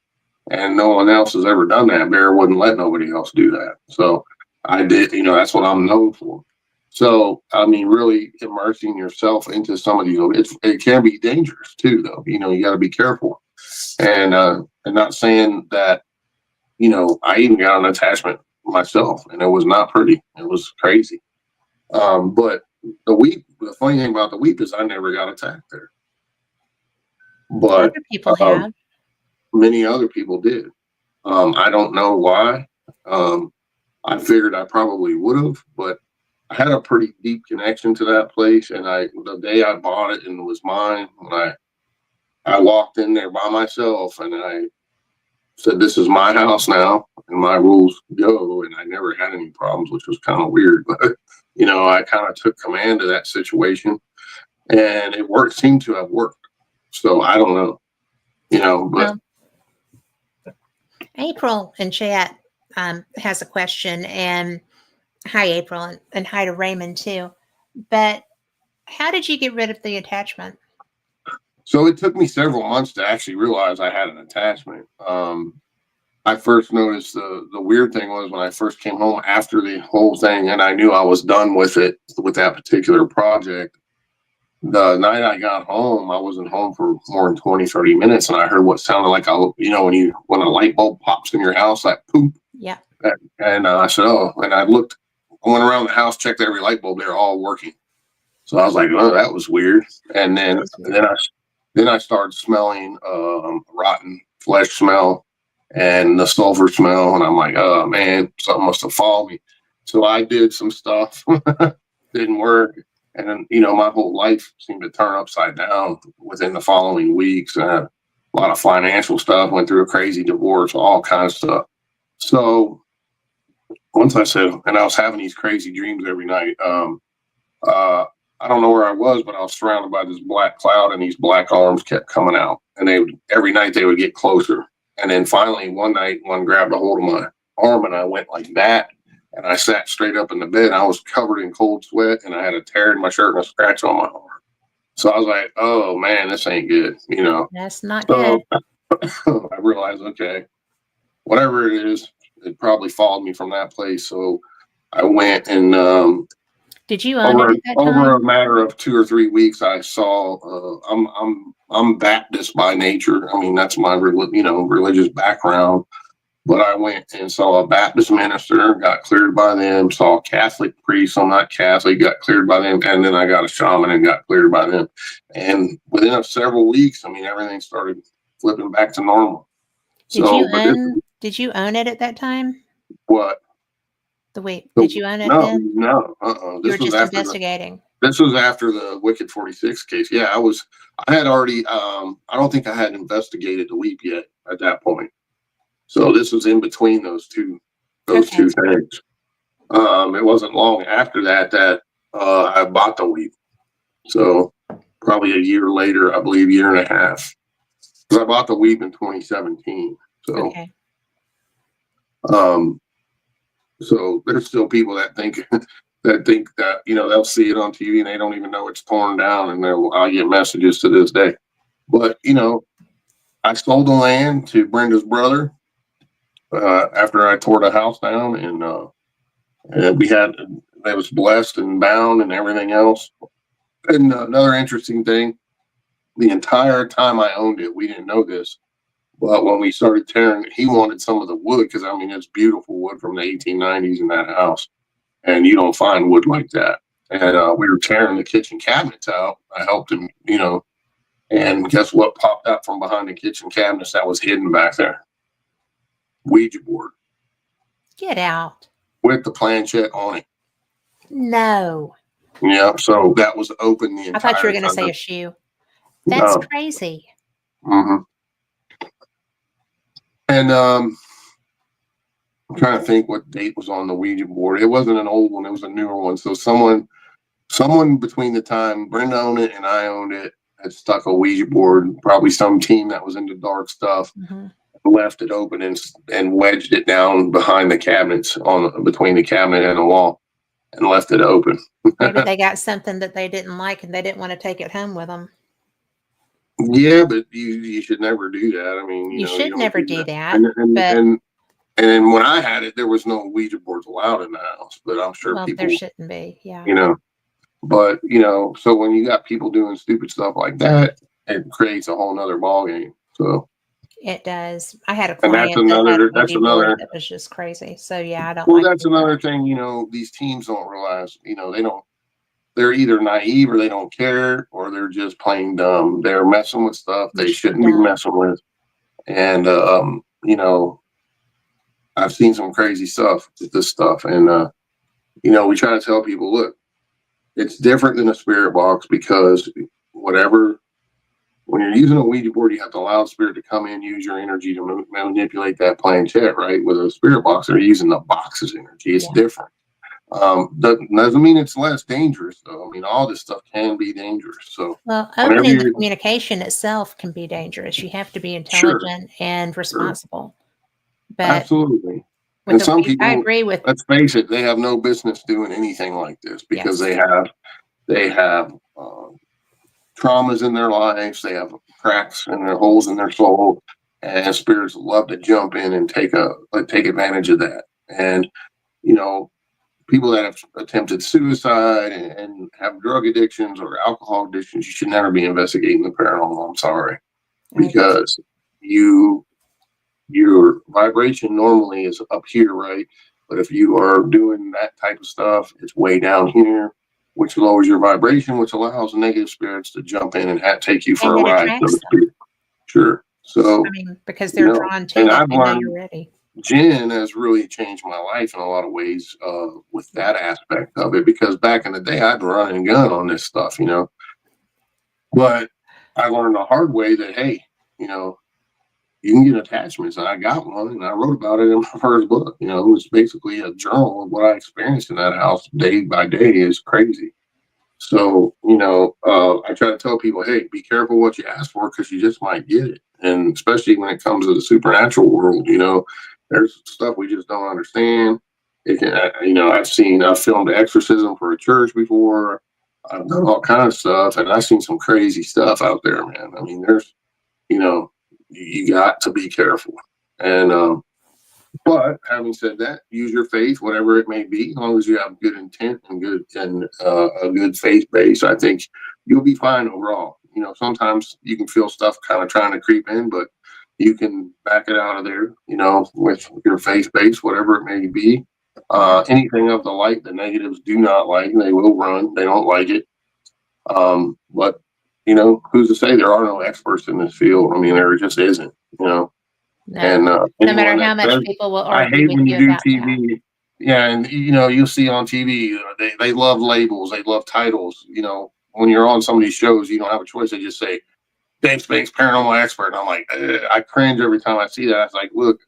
And no one else has ever done that. Bear wouldn't let nobody else do that. So I did, that's what I'm known for. So, I mean, really immersing yourself into some of these, it can be dangerous too, though. You got to be careful. And not saying that, I even got an attachment myself, and it was not pretty. It was crazy. But the funny thing about the weep is I never got attacked there. But Other people have. many other people did. I don't know why. I figured I probably would have, but I had a pretty deep connection to that place. And the day I bought it and it was mine, when I walked in there by myself and I said, "This is my house now, and my rules go." And I never had any problems, which was kind of weird, but I kind of took command of that situation, and it worked. Seemed to have worked. So I don't know, but. Well, April in chat has a question, and hi, April, and hi to Raymond too. But how did you get rid of the attachment? So it took me several months to actually realize I had an attachment. I first noticed the weird thing was when I first came home after the whole thing, and I knew I was done with it, with that particular project. The night I got home, I wasn't home for more than 20, 30 minutes, and I heard what sounded like when a light bulb pops in your house, like poop. Yeah. And I said, "Oh," and I went around the house, checked every light bulb, they're all working. So I was like, "Oh, that was weird." And then I started smelling rotten flesh smell and the sulfur smell, and I'm like, "Oh man, something must have followed me." So I did some stuff, didn't work, and then my whole life seemed to turn upside down within the following weeks. I had a lot of financial stuff, went through a crazy divorce, all kinds of stuff. So once I said, and I was having these crazy dreams every night. I don't know where I was, but I was surrounded by this black cloud, and these black arms kept coming out, and every night they would get closer. And then finally one night, one grabbed a hold of my arm, and I went like that, and I sat straight up in the bed. I was covered in cold sweat, and I had a tear in my shirt and a scratch on my arm. So I was like, "Oh man, this ain't good," That's not So good. I realized, okay, whatever it is, it probably followed me from that place. So I went and Did you own it at that over time? a matter of 2 or 3 weeks, I saw. I'm Baptist by nature. I mean, that's my religious background. But I went and saw a Baptist minister, got cleared by them. Saw a Catholic priest. I'm not Catholic, got cleared by them, and then I got a shaman and got cleared by them. And within several weeks, I mean, everything started flipping back to normal. Did So, you but own it at that time? what? The week. Did you own it No, then? no. You were This was just after investigating. This was after the Wicked 46 case. Yeah, I had already, I don't think I had investigated the weep yet at that point. So this was in between those two Okay. things. It wasn't long after that I bought the weep. So probably a year later, I believe, year and a half. Because I bought the weep in 2017. So, Okay. so there's still people that think that they'll see it on TV and they don't even know it's torn down, and I get messages to this day. But I sold the land to Brenda's brother after I tore the house down, and it was blessed and bound and everything else. And another interesting thing, the entire time I owned it, we didn't know this, but when we started tearing, he wanted some of the wood because I mean it's beautiful wood from the 1890s in that house. And you don't find wood like that. And we were tearing the kitchen cabinets out. I helped him, and guess what popped out from behind the kitchen cabinets that was hidden back there? Ouija board. Get out. With the planchette on it. No. Yeah, so that was open the entire time. I thought you were going to say a shoe. That's crazy. Mm-hmm. And I'm trying to think what date was on the Ouija board. It wasn't an old one. It was a newer one. So someone between the time Brenda owned it and I owned it had stuck a Ouija board, probably some team that was into dark stuff, left it open and wedged it down behind the cabinets between the cabinet and the wall and left it open. Maybe they got something that they didn't like and they didn't want to take it home with them. Yeah, but you should never do that. I mean, you should never do that. And And then when I had it, there was no Ouija boards allowed in the house, but I'm sure Well, people, there shouldn't be. Yeah. you know, but so when you got people doing stupid stuff like that, it creates a whole nother ballgame. So It does. I had a and that's client that had a that's Ouija board another that was just crazy. So yeah, I don't well, like that's to do that. another thing, these teams don't realize, they're either naive or they don't care, or they're just plain dumb. They're messing with stuff they You should shouldn't be dumb. messing with. And I've seen some crazy stuff with this stuff. And we try to tell people, look, it's different than a spirit box because when you're using a Ouija board, you have to allow the spirit to come in, use your energy to manipulate that planchette, right? With a spirit box, they're using the box's energy. It's different. Doesn't mean it's less dangerous, though. I mean, all this stuff can be dangerous. So, well, opening the communication itself can be dangerous. You have to be intelligent and responsible. But absolutely. And some people, I agree with. Let's face it, they have no business doing anything like this because they have traumas in their lives. They have cracks and their holes in their soul, and spirits love to jump in and take advantage of that. And people that have attempted suicide and have drug addictions or alcohol addictions, you should never be investigating the paranormal. I'm sorry, because your vibration normally is up here, right? But if you are doing that type of stuff, it's way down here, which lowers your vibration, which allows negative spirits to jump in and take you for a ride. Sure. So, because they're drawn to it, they know you're ready. Jen has really changed my life in a lot of ways with that aspect of it, because back in the day, I'd run and gun on this stuff, but I learned the hard way that, hey, you can get attachments, and I got one, and I wrote about it in my first book. It was basically a journal of what I experienced in that house day by day. Is crazy. So, I try to tell people, hey, be careful what you ask for, because you just might get it. And especially when it comes to the supernatural world, there's stuff we just don't understand. It can, I've filmed an exorcism for a church before. I've done all kinds of stuff, and I've seen some crazy stuff out there, man. I mean, there's, you got to be careful. And, but having said that, use your faith, whatever it may be, as long as you have good intent and a good faith base. I think you'll be fine overall. Sometimes you can feel stuff kind of trying to creep in, but you can back it out of there, with your faith base, whatever it may be. Anything of the light, the negatives do not like, they will run. They don't like it. But who's to say there are no experts in this field? I mean, there just isn't, No. And no matter how much people will argue, I hate when you do TV. That. Yeah, and you'll see on TV, they love labels, they love titles. When you're on some of these shows, you don't have a choice. They just say Dave Spinks, paranormal expert. And I'm like, I cringe every time I see that. I was like, look,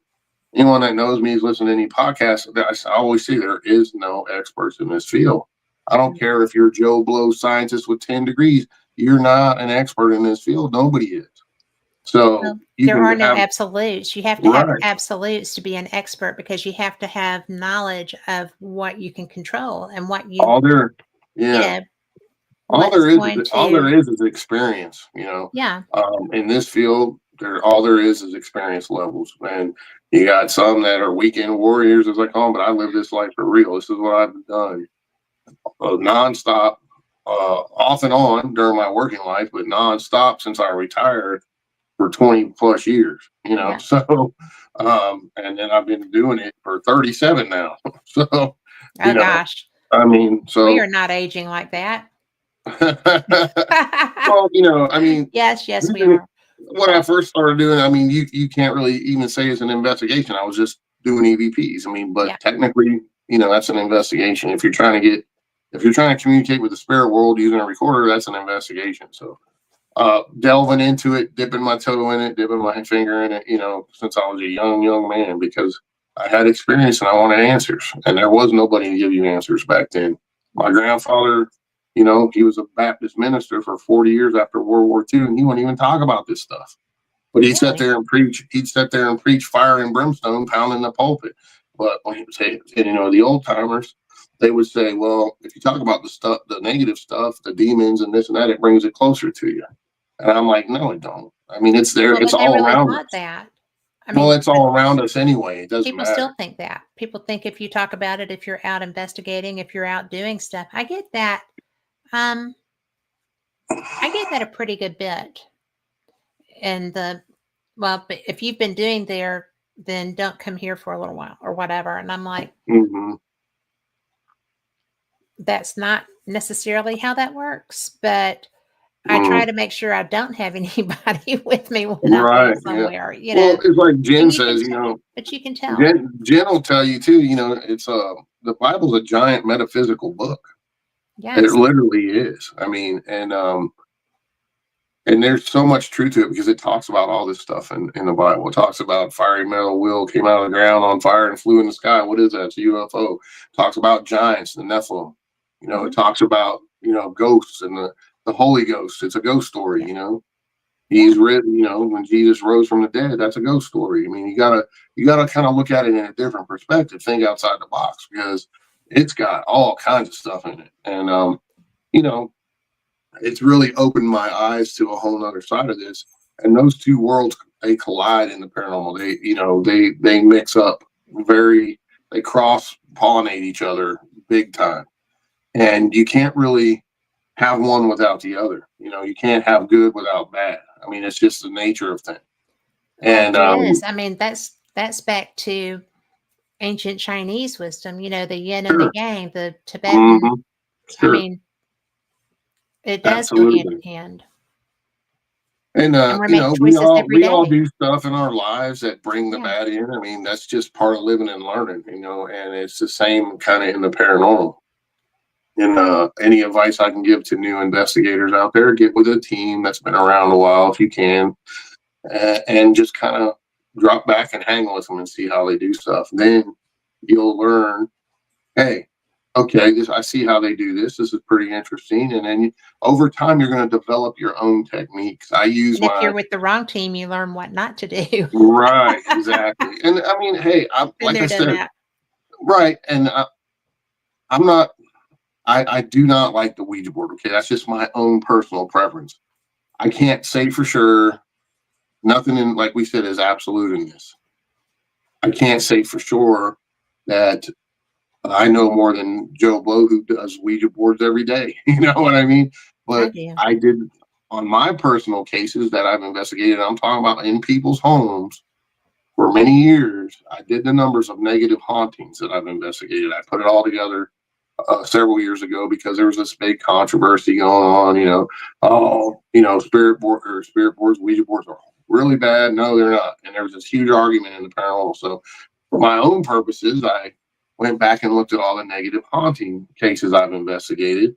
anyone that knows me is listening to any podcast. I always say there is no experts in this field. I don't care if you're Joe Blow scientist with 10 degrees. You're not an expert in this field. Nobody is. So there are no absolutes. You have to have absolutes to be an expert, because you have to have knowledge of what you can control and what you. All there is experience. Yeah. In this field, all there is experience levels. And you got some that are weekend warriors, as I call them, but I live this life for real. This is what I've done nonstop, off and on during my working life, but nonstop since I retired for 20 plus years, so, and then I've been doing it for 37 now. So, gosh, I mean, so we are not aging like that. Well, I mean, yes, we are. When I first started doing it, I mean, you can't really even say it's an investigation. I was just doing EVPs. I mean, but technically, that's an investigation. If you're trying to communicate with the spirit world using a recorder, that's an investigation. So, delving into it, dipping my toe in it, dipping my finger in it, since I was a young man, because I had experience and I wanted answers, and there was nobody to give you answers back then. My grandfather, he was a Baptist minister for 40 years after World War II, and he wouldn't even talk about this stuff. But he'd sit there and preach. He'd sit there and preach fire and brimstone, pounding the pulpit. But when he would say, the old timers, they would say, well, if you talk about the stuff, the negative stuff, the demons and this and that, it brings it closer to you. And I'm like, no, it don't. I mean, it's there. It's all around us. That. I Well, mean, it's all around us anyway. It doesn't people matter. still think that. People think if you talk about it, if you're out investigating, if you're out doing stuff. I get that. I get that a pretty good bit. And but if you've been doing there, then don't come here for a little while or whatever. And I'm like, Hmm. that's not necessarily how that works. But I try to make sure I don't have anybody with me when I go Right. Yeah. somewhere, Well, it's like Jen and you can says, tell, but you can tell. Jen will tell you too, it's the Bible's a giant metaphysical book. It Yes. literally is. I mean, and there's so much truth to it because it talks about all this stuff in the Bible. It talks about fiery metal wheel came out of the ground on fire and flew in the sky. What is that? It's a UFO. It talks about giants, the Nephilim. It talks about, ghosts and the Holy Ghost. It's a ghost story, He's written, when Jesus rose from the dead, that's a ghost story. I mean, you gotta kind of look at it in a different perspective, think outside the box because it's got all kinds of stuff in it. And you know, it's really opened my eyes to a whole nother side of this. And those two worlds, they collide in the paranormal. They mix up they cross pollinate each other big time. And you can't really have one without the other. You can't have good without bad. I mean, it's just the nature of things. And It is. I mean, that's back to ancient Chinese wisdom, the yin and the sure. yang, the Tibetan. Hmm. I Sure. mean, it does go hand Absolutely. in hand. And And we're making we choices every we all day. do stuff in our lives that bring the Yeah. bad in. I mean, that's just part of living and learning, and it's the same kind of in the paranormal. And any advice I can give to new investigators out there, get with a team that's been around a while if you can, and just kind of drop back and hang with them and see how they do stuff. Then you'll learn, hey, okay, I see how they do this. This is pretty interesting. And then over time, you're going to develop your own techniques. I use And if my you're with the wrong team, you learn what not to do. right, exactly. And I mean, hey, Been like I there, done said, that. right. And I'm not, I do not like the Ouija board. Okay. That's just my own personal preference. I can't say for sure. Nothing in, like we said, is absolute in this. I can't say for sure that I know more than Joe Blow who does Ouija boards every day. You know what I mean? I But do. I did on my personal cases that I've investigated. I'm talking about in people's homes for many years. I did the numbers of negative hauntings that I've investigated. I put it all together several years ago because there was this big controversy going on. Spirit boards, Ouija boards are really bad. No, they're not. And there was this huge argument in the paranormal. So, for my own purposes, I went back and looked at all the negative haunting cases I've investigated.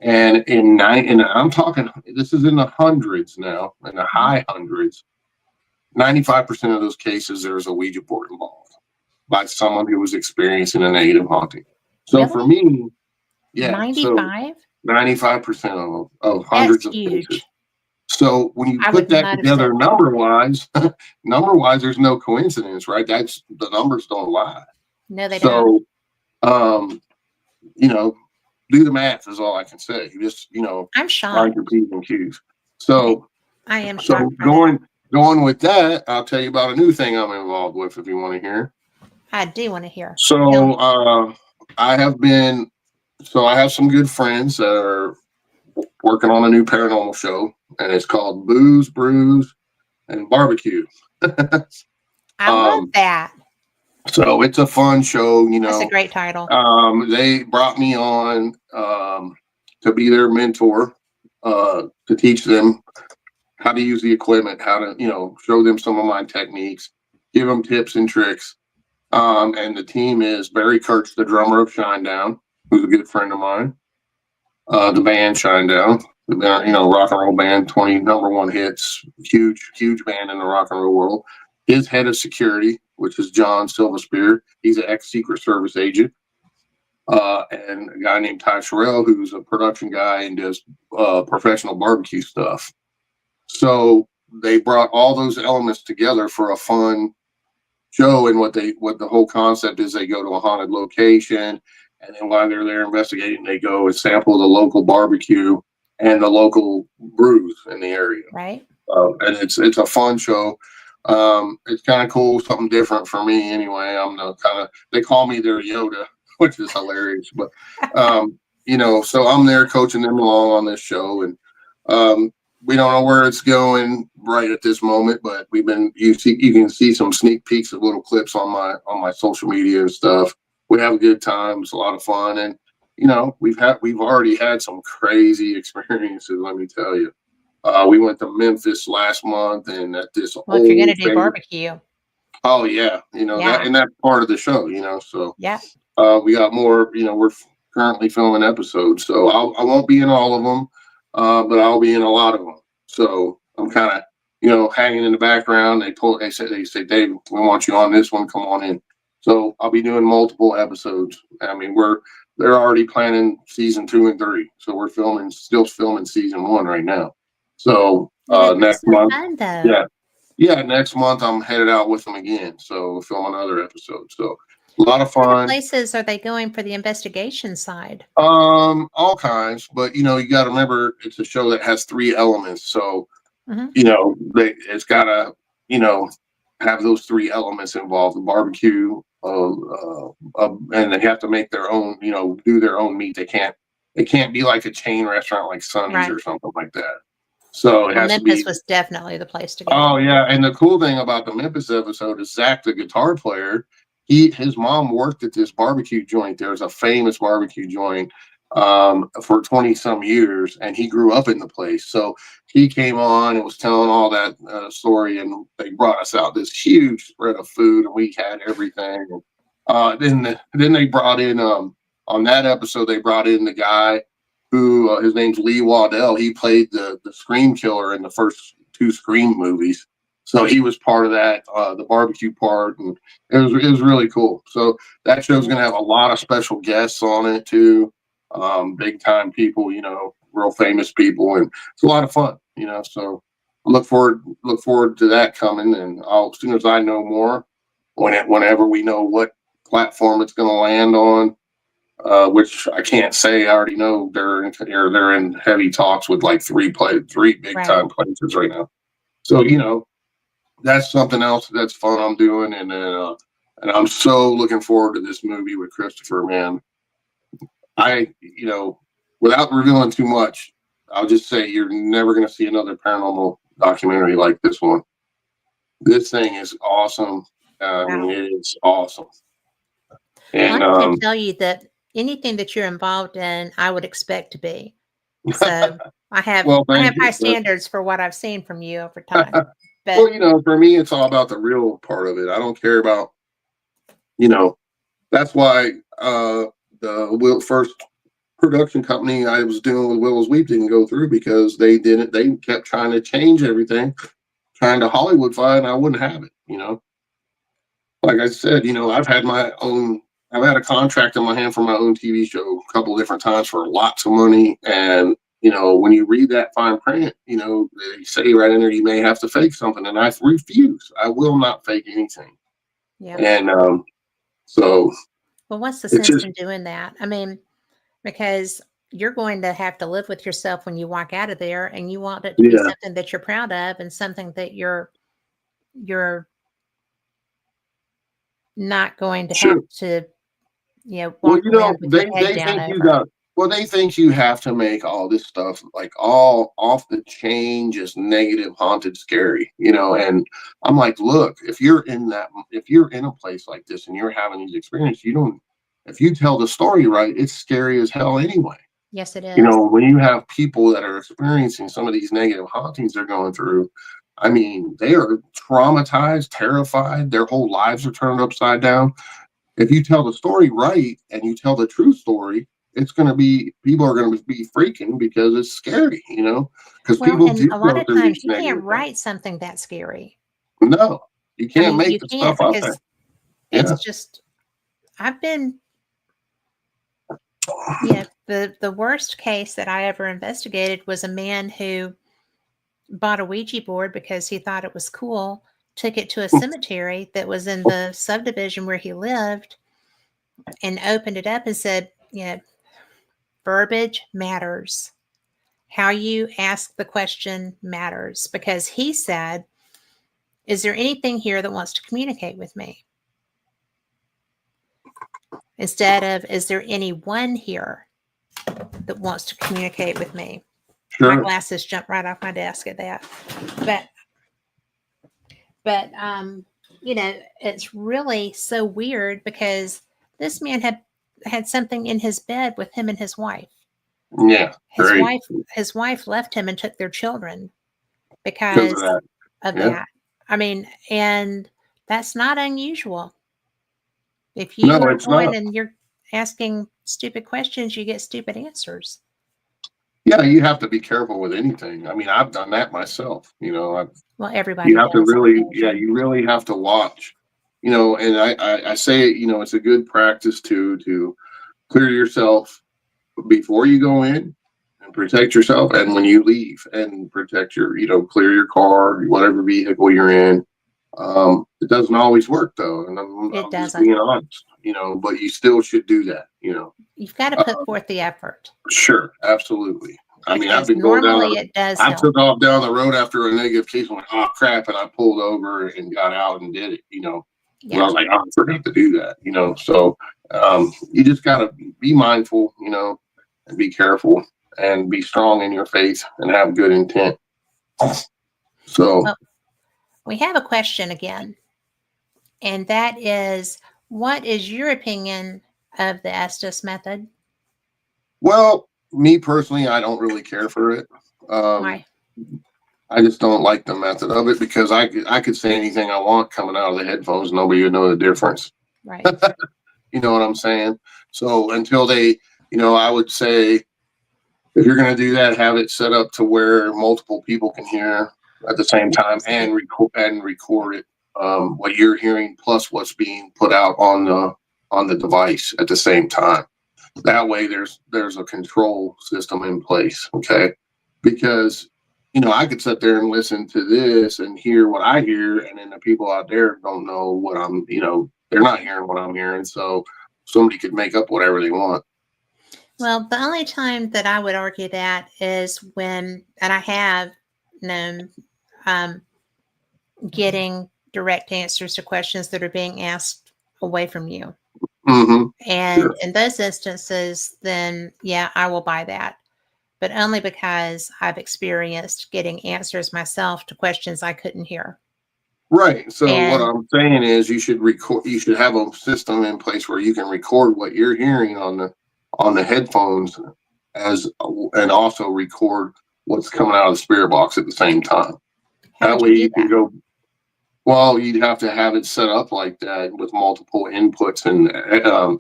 And and I'm talking, this is in the hundreds now, in the high hundreds. 95% of those cases, there's a Ouija board involved by someone who was experiencing a negative haunting. So for Really? me, yeah, so 95? 95% of That's hundreds of cases. huge. So when you I put would that not have said together that. number wise, there's no coincidence, right? That's the numbers don't lie. No, they don't. So, um, you know, do the math is all I can say. You just, I'm mind shocked. your P's and Q's. So, I am so shocked by that. going with that, I'll tell you about a new thing I'm involved with if you want to hear. I do want to hear. Tell So, me. I have some good friends that are working on a new paranormal show, and it's called Booze, Brews, and Barbecue. I love um, that. so it's a fun show, That's a great title. They brought me on to be their mentor, to teach them how to use the equipment, how to, show them some of my techniques, give them tips and tricks. And the team is Barry Kurtz, the drummer of Shinedown, who's a good friend of mine. The band Shinedown, the band, rock and roll band, 20 number one hits, huge band in the rock and roll world. His head of security, which is John Silverspear, he's an ex-Secret Service agent. And a guy named Ty Sherrill, who's a production guy and does professional barbecue stuff. So they brought all those elements together for a fun show. And what the whole concept is, they go to a haunted location, and then while they're there investigating, they go and sample the local barbecue and the local brews in the area. Right. And it's a fun show. It's kind of cool, something different for me anyway. I'm the kind of, they call me their Yoda, which is hilarious. But so I'm there coaching them along on this show, and we don't know where it's going right at this moment, but you can see some sneak peeks of little clips on my social media and stuff. We have a good time. It's a lot of fun, and we've already had some crazy experiences. Let me tell you. We went to Memphis last month, and at this Well, if you're going to do famous. barbecue. Oh yeah, that, and that's part of the show. So Yeah. we got more. We're currently filming episodes, so I won't be in all of them, but I'll be in a lot of them. So I'm kind of hanging in the background. They said, Dave, we want you on this one. Come on in. So I'll be doing multiple episodes. I mean, they're already planning season 2 and 3, so we're still filming season 1 right now. So next month, fun, though. yeah, next month I'm headed out with them again. So we'll film another episode. So a lot of fun. What places are they going for the investigation side? All kinds, but you got to remember it's a show that has 3 elements. So it's got to have those 3 elements involved: the barbecue, and they have to make their own, do their own meat. They can't be like a chain restaurant like Sonny's or something like that. So it has Memphis to be. Was definitely the place to go. Oh yeah, and the cool thing about the Memphis episode is Zach, the guitar player. His mom worked at this barbecue joint. There's a famous barbecue joint for 20 some years, and he grew up in the place. So he came on and was telling all that story, and they brought us out this huge spread of food, and we had everything. Then they brought in on that episode, they brought in the guy who his name's Lee Waddell. He played the Scream Killer in the first 2 Scream movies. So he was part of that, the barbecue part, and it was really cool. So that show's going to have a lot of special guests on it too, big time people, real famous people, and it's a lot of fun, So look forward to that coming, and as soon as I know more, whenever we know what platform it's going to land on. Which I can't say. I already know they're in heavy talks with like 3 big time places right now. So that's something else that's fun I'm doing, and I'm so looking forward to this movie with Chrisotpher. Man, without revealing too much, I'll just say you're never going to see another paranormal documentary like this one. This thing is awesome. I mean, it is awesome. And I can tell you that anything that you're involved in, I would expect to be. So I have high standards for what I've seen from you over time. But, well, for me, it's all about the real part of it. I don't care about, that's why the first production company I was doing with Willow's Weep didn't go through, because they kept trying to change everything, trying to Hollywoodify, and I wouldn't have it, Like I said, I've had a contract in my hand for my own TV show a couple of different times for lots of money. And, when you read that fine print, they say right in there, you may have to fake something. And I refuse. I will not fake anything. Yeah. And so. Well, what's the sense in doing that? I mean, because you're going to have to live with yourself when you walk out of there, and you want it to be something that you're proud of, and something that you're not going to have to, walk around with your head down over. They think you have to make all this stuff like all off the chain, just negative, haunted, scary, and I'm like, look, if you're in a place like this and you're having these experiences, if you tell the story right, it's scary as hell anyway. Yes, it is. When you have people that are experiencing some of these negative hauntings they're going through, I mean, they are traumatized, terrified, their whole lives are turned upside down. If you tell the story right and you tell the true story, people are going to be freaking because it's scary, because people do a lot of times you can't write something that scary. No, you can't make the stuff up there. It's just, I've been, the worst case that I ever investigated was a man who bought a Ouija board because he thought it was cool, took it to a cemetery that was in the subdivision where he lived, and opened it up and said, verbiage matters. How you ask the question matters, because he said is there anything here that wants to communicate with me? Instead of, is there anyone here that wants to communicate with me? Sure. My glasses jumped right off my desk at that. But you know, it's really so weird because this man had something in his bed with him and his wife. Yeah. His wife left him and took their children Because because of Yeah. that. I mean, and that's not unusual. If No, you are it's going not. and you're asking stupid questions, you get stupid answers. Yeah, you have to be careful with anything. I mean, I've done that myself. You know, Well, everybody you have to does. on really, occasion. you really have to watch. You know, and I say, you know, it's a good practice to clear yourself before you go in and protect yourself, and when you leave and protect your, you know, clear your car, whatever vehicle you're in. It doesn't always work though, and I'm It just doesn't. being honest. You know, but you still should do that. You know. You've got to put forth the effort. Sure, absolutely. I mean, I've Because been going down. normally it does I help. took off down the road after a negative case and went, oh crap, and I pulled over and got out and did it. You know, and I was like, oh, I forgot to do that. You know, so you just gotta be mindful. You know, and be careful and be strong in your faith and have good intent. So, Well, we have a question again, and that is, what is your opinion of the Estes method? well, me personally, I don't really care for it. Why? I just don't like the method of it because I could say anything I want coming out of the headphones. Nobody would know the difference. Right. You know what I'm saying? So until they, you know, I would say if you're going to do that, have it set up to where multiple people can hear at the same time and record it. What you're hearing plus what's being put out on the device at the same time. That way, there's a control system in place. Okay, because you know I could sit there and listen to this and hear what I hear, and then the people out there don't know what I'm. You know, they're not hearing what I'm hearing, so somebody could make up whatever they want. Well, the only time that I would argue that is when, and I have known, getting direct answers to questions that are being asked away from you. Mm-hmm. And Sure. in those instances, then yeah, I will buy that. But only because I've experienced getting answers myself to questions I couldn't hear. Right. So what And I'm saying is you should record. You should have a system in place where you can record what you're hearing on the headphones, as and also record what's coming out of the spirit box at the same time. how That would way you do you can that? go. Well, you'd have to have it set up like that with multiple inputs and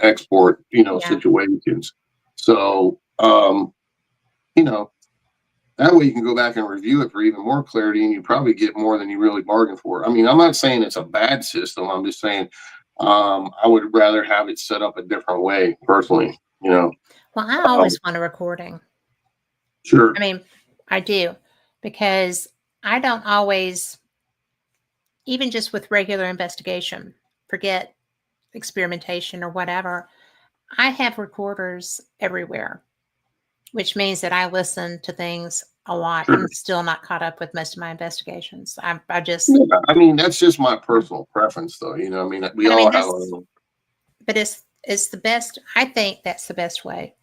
export, you know, Yeah. situations. So, you know, that way you can go back and review it for even more clarity, and you probably get more than you really bargained for. I mean, I'm not saying it's a bad system. I'm just saying I would rather have it set up a different way, personally. You know. Well, I always want a recording. Sure. I mean, I do, because I don't always, even just with regular investigation, forget experimentation or whatever. I have recorders everywhere, which means that I listen to things a lot. Sure. I'm still not caught up with most of my investigations. I just, Yeah, I mean, that's just my personal preference, though. You know, I mean, we but I all mean, have our that's, own. but it's the best. I think that's the best way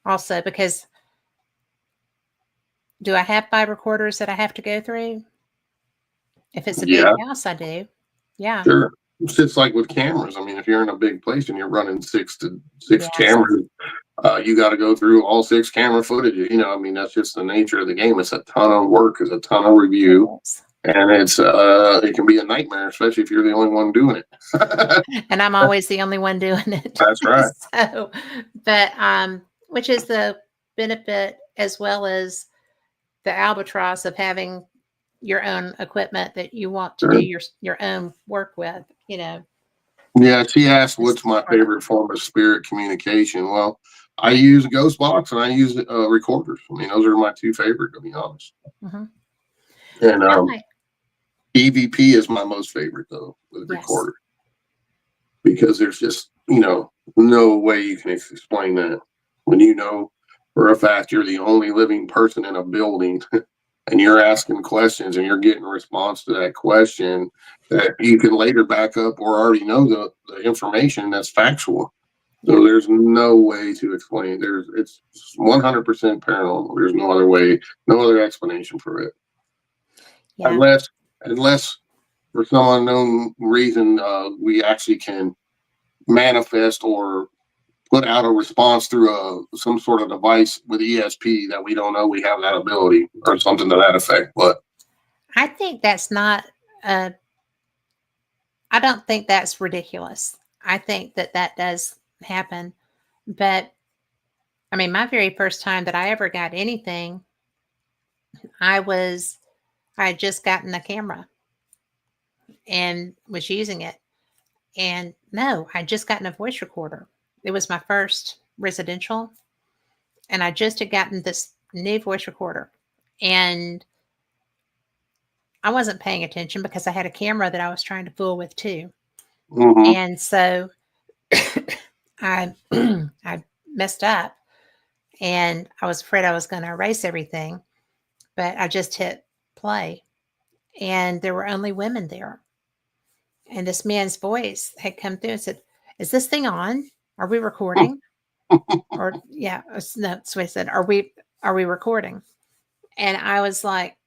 also, because do I have 5 recorders that I have to go through? If it's a big Yeah, house, I do. Yeah. sure. It's just like with cameras. I mean, if you're in a big place and you're running six Yes. cameras, you got to go through all 6 camera footage. You know, I mean, that's just the nature of the game. It's a ton of work, it's a ton of review, Yes. and it can be a nightmare, especially if you're the only one doing it. And I'm always the only one doing it. That's right. So, but which is the benefit as well as the albatross of having your own equipment that you want to Sure. do your own work with, you know. Yeah, she asked, "What's my part of it. favorite form of spirit communication?" Well, I use a ghost box and I use recorders. I mean, those are my 2 favorite, to be honest. Mhm. And I like- EVP is my most favorite though, with Yes. recorder, because there's just, you know, no way you can explain that when you know for a fact you're the only living person in a building and you're asking questions and you're getting a response to that question that you can later back up or already know the information that's factual. So there's no way to explain. It's 100% paranormal. There's no other way, no other explanation for it. Yeah. Unless for some unknown reason, we actually can manifest or put out a response through some sort of device with ESP that we don't know we have that ability or something to that effect. But I think that's not, I don't think that's ridiculous. I think that does happen. But I mean, my very first time that I ever got anything, I had just gotten a camera and was using it. And no, I'd just gotten a voice recorder. It was my first residential. And I just had gotten this new voice recorder. And I wasn't paying attention because I had a camera that I was trying to fool with too. And so I I messed up and I was afraid I was going to erase everything, but I just hit play and there were only women there. And this man's voice had come through and said, "Is this thing on? Are we recording?" Or yeah, no, so I said, "Are we recording?" And I was like,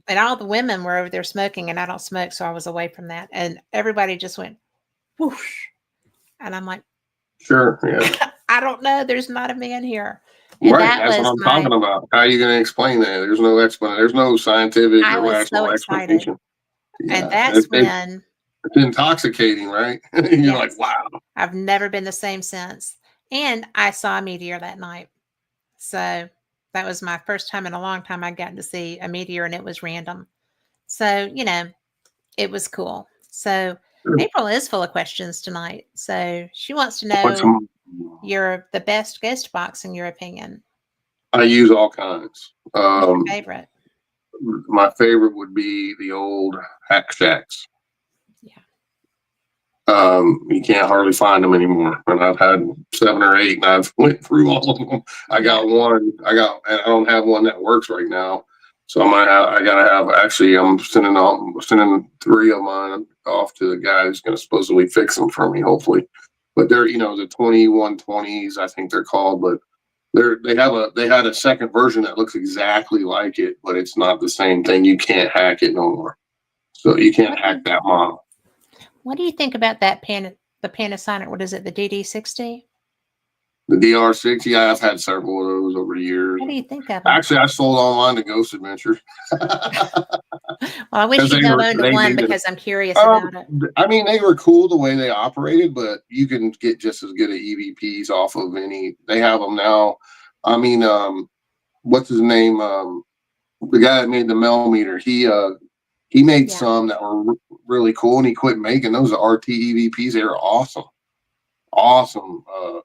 and all the women were over there smoking and I don't smoke, so I was away from that. And everybody just went whoosh. And I'm like, sure, yeah. I don't know. There's not a man here. And Right, that that's what was I'm talking about. How are you going to explain that? There's no explanation. There's no scientific I or was so actual excited. explanation. And Yeah, that's when it's intoxicating, right? You're like, wow. I've never been the same since. And I saw a meteor that night. So that was my first time in a long time I'd gotten to see a meteor and it was random. So, it was cool. So April is full of questions tonight. So she wants to know the best ghost box in your opinion. I use all kinds. What's your favorite? My favorite would be the old Hack Shacks. Yeah. You can't hardly find them anymore. And I've had 7 or 8 and I've went through all of them. I got one. And I don't have one that works right now. So I gotta have, actually, I'm sending 3 of mine off to the guy who's going to supposedly fix them for me, hopefully. But they're, the 2120s, I think they're called, but they had a second version that looks exactly like it, but it's not the same thing. You can't hack it no more. So you can't hack that model. What do you think about that the Panasonic? What is it? The DD60? The DR60, yeah, I've had several of those over the years. What do you think of them? Actually, I sold online to Ghost Adventures. Well, I wish you don't own one because I'm curious about it. I mean, they were cool the way they operated, but you can get just as good at EVPs off of any. They have them now. I mean, what's his name? The guy that made the Melmeter. He made some that were really cool, and he quit making those. The RT EVPs, they were awesome.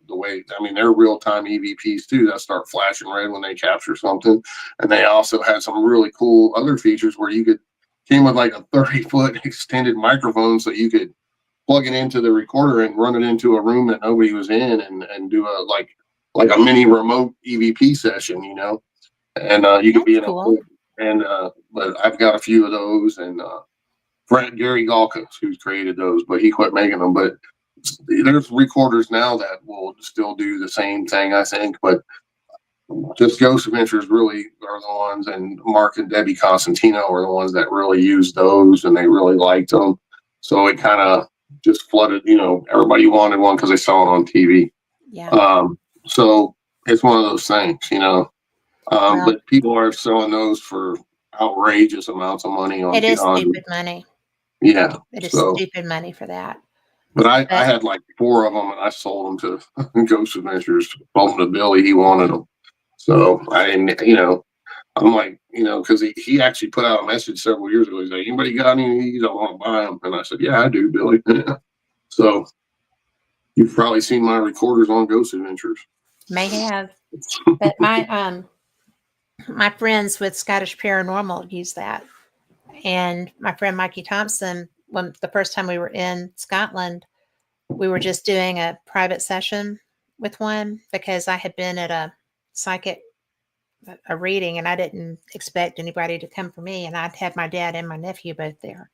The way, I mean, they're real-time EVPs too that start flashing red when they capture something. And they also had some really cool other features where came with like a 30-foot extended microphone, so you could plug it into the recorder and run it into a room that nobody was in and do a like a mini remote EVP session, and you could be in cool. But I've got a few of those, and Gary Galka, who's created those, but he quit making them. But there's recorders now that will still do the same thing, I think, but just Ghost Adventures really are the ones, and Mark and Debbie Constantino are the ones that really used those, and they really liked them. So it kind of just flooded, everybody wanted one because they saw it on TV. Yeah. So it's one of those things, but people are selling those for outrageous amounts of money. It is stupid money. Yeah. It is stupid money for that. But I had like 4 of them, and I sold them to Ghost Adventures. Sold them to Billy. He wanted them. So I didn't, I'm like, because he actually put out a message several years ago. He's like, anybody got any of these? I want to buy them. And I said, yeah, I do, Billy. So you've probably seen my recorders on Ghost Adventures. May have. But my friends with Scottish Paranormal use that. And my friend Mikey Thompson, when the first time we were in Scotland, we were just doing a private session with one because I had been at a psychic a reading, and I didn't expect anybody to come for me, and I'd have my dad and my nephew both there.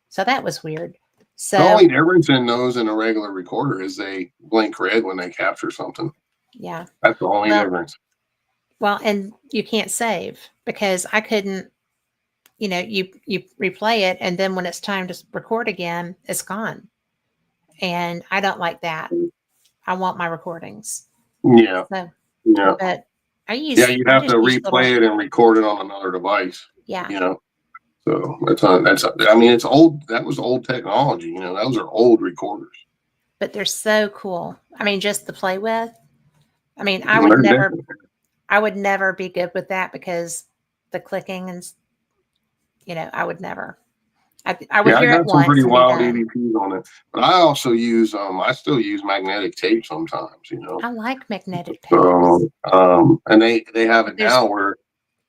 So that was weird. The So only difference in those and a regular recorder is they blink red when they capture something. yeah. That's the only difference. Well, and you can't save because I couldn't, you replay it, and then when it's time to record again, it's gone. And I don't like that. I want my recordings. Yeah. So, Yeah. but you have to just use replay it and record it on another device. Yeah. So I mean, it's old. That was old technology. Those are old recorders. But they're so cool. I mean, just to play with. I mean, I would never be good with that because the clicking and, I would never. I would hear I it got some once pretty and wild be done. EVPs on it, but I also use I still use magnetic tape sometimes. I like magnetic tapes. So and they have it now where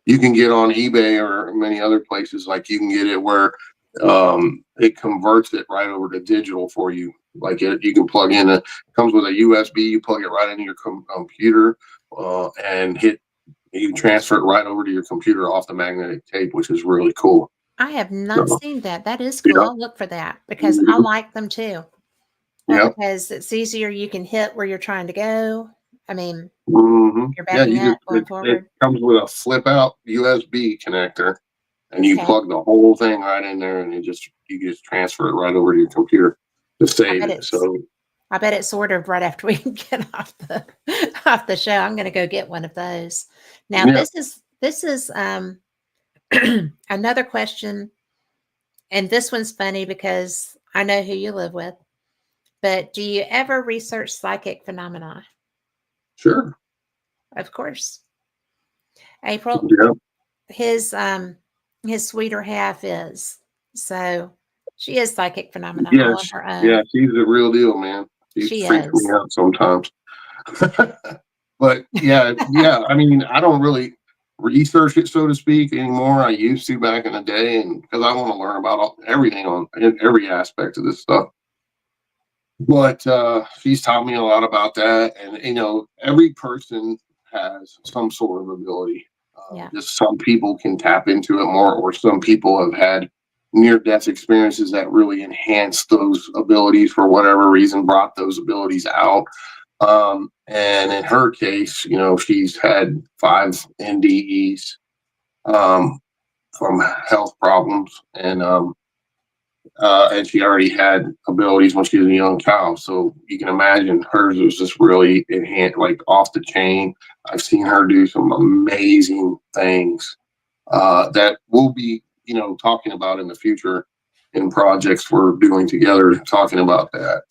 you can get on eBay or many other places, like you can get it where it converts it right over to digital for you. Like you can plug in it comes with a USB, you plug it right into your computer and you transfer it right over to your computer off the magnetic tape, which is really cool. I have not seen that. That is cool. I'll look for that because I like them too. Well, because it's easier. You can hit where you're trying to go. I mean, you're backing up, going forward. It comes with a flip out USB connector, and you plug the whole thing right in there, and you just transfer it right over to your computer to save it. So I bet it's ordered right after we get off the show. I'm going to go get one of those. Now, this is another question, and this one's funny because I know who you live with. But do you ever research psychic phenomena? Sure. Of course. April, his sweeter half is. So she is psychic phenomena all on her own. Yeah, she's the real deal, man. She freaks me out sometimes. But yeah. I mean, I don't really research it, so to speak, anymore. I used to back in the day, and because I want to learn about everything on every aspect of this stuff. But she's taught me a lot about that, and every person has some sort of ability. Just some people can tap into it more, or some people have had near-death experiences that really enhanced those abilities for whatever reason, brought those abilities out. And in her case, she's had 5 NDEs from health problems, and she already had abilities when she was a young child. So you can imagine hers was just really enhanced, like off the chain. I've seen her do some amazing things that we'll be, talking about in the future in projects we're doing together, talking about that.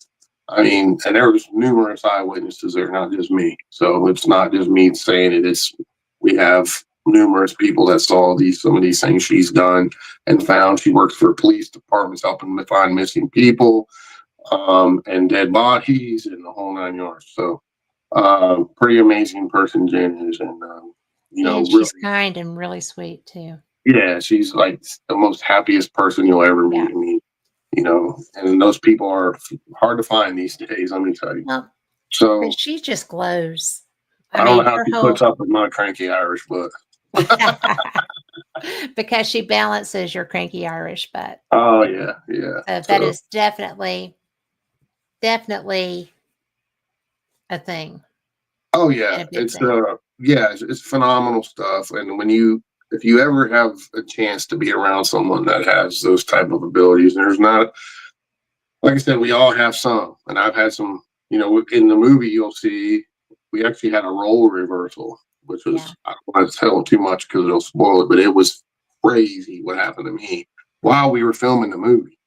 I mean, and there was numerous eyewitnesses there, not just me. So it's not just me saying it. We have numerous people that saw some of these things she's done and found. She works for police departments helping them find missing people and dead bodies and the whole 9 yards. So pretty amazing person Jen is, and and she's really kind and really sweet too. Yeah, she's like the most happiest person you'll ever meet. I mean, and those people are hard to find these days, let me tell you. Well, so she just glows. I don't know how she puts up with my cranky Irish butt. Because she balances your cranky Irish butt. Oh yeah. So that is definitely a thing. Oh yeah, it's phenomenal stuff. And if you ever have a chance to be around someone that has those type of abilities, and there's not, like I said, we all have some, and I've had some. In the movie you'll see we actually had a role reversal, which was I don't want to tell too much because it'll spoil it, but it was crazy what happened to me while we were filming the movie.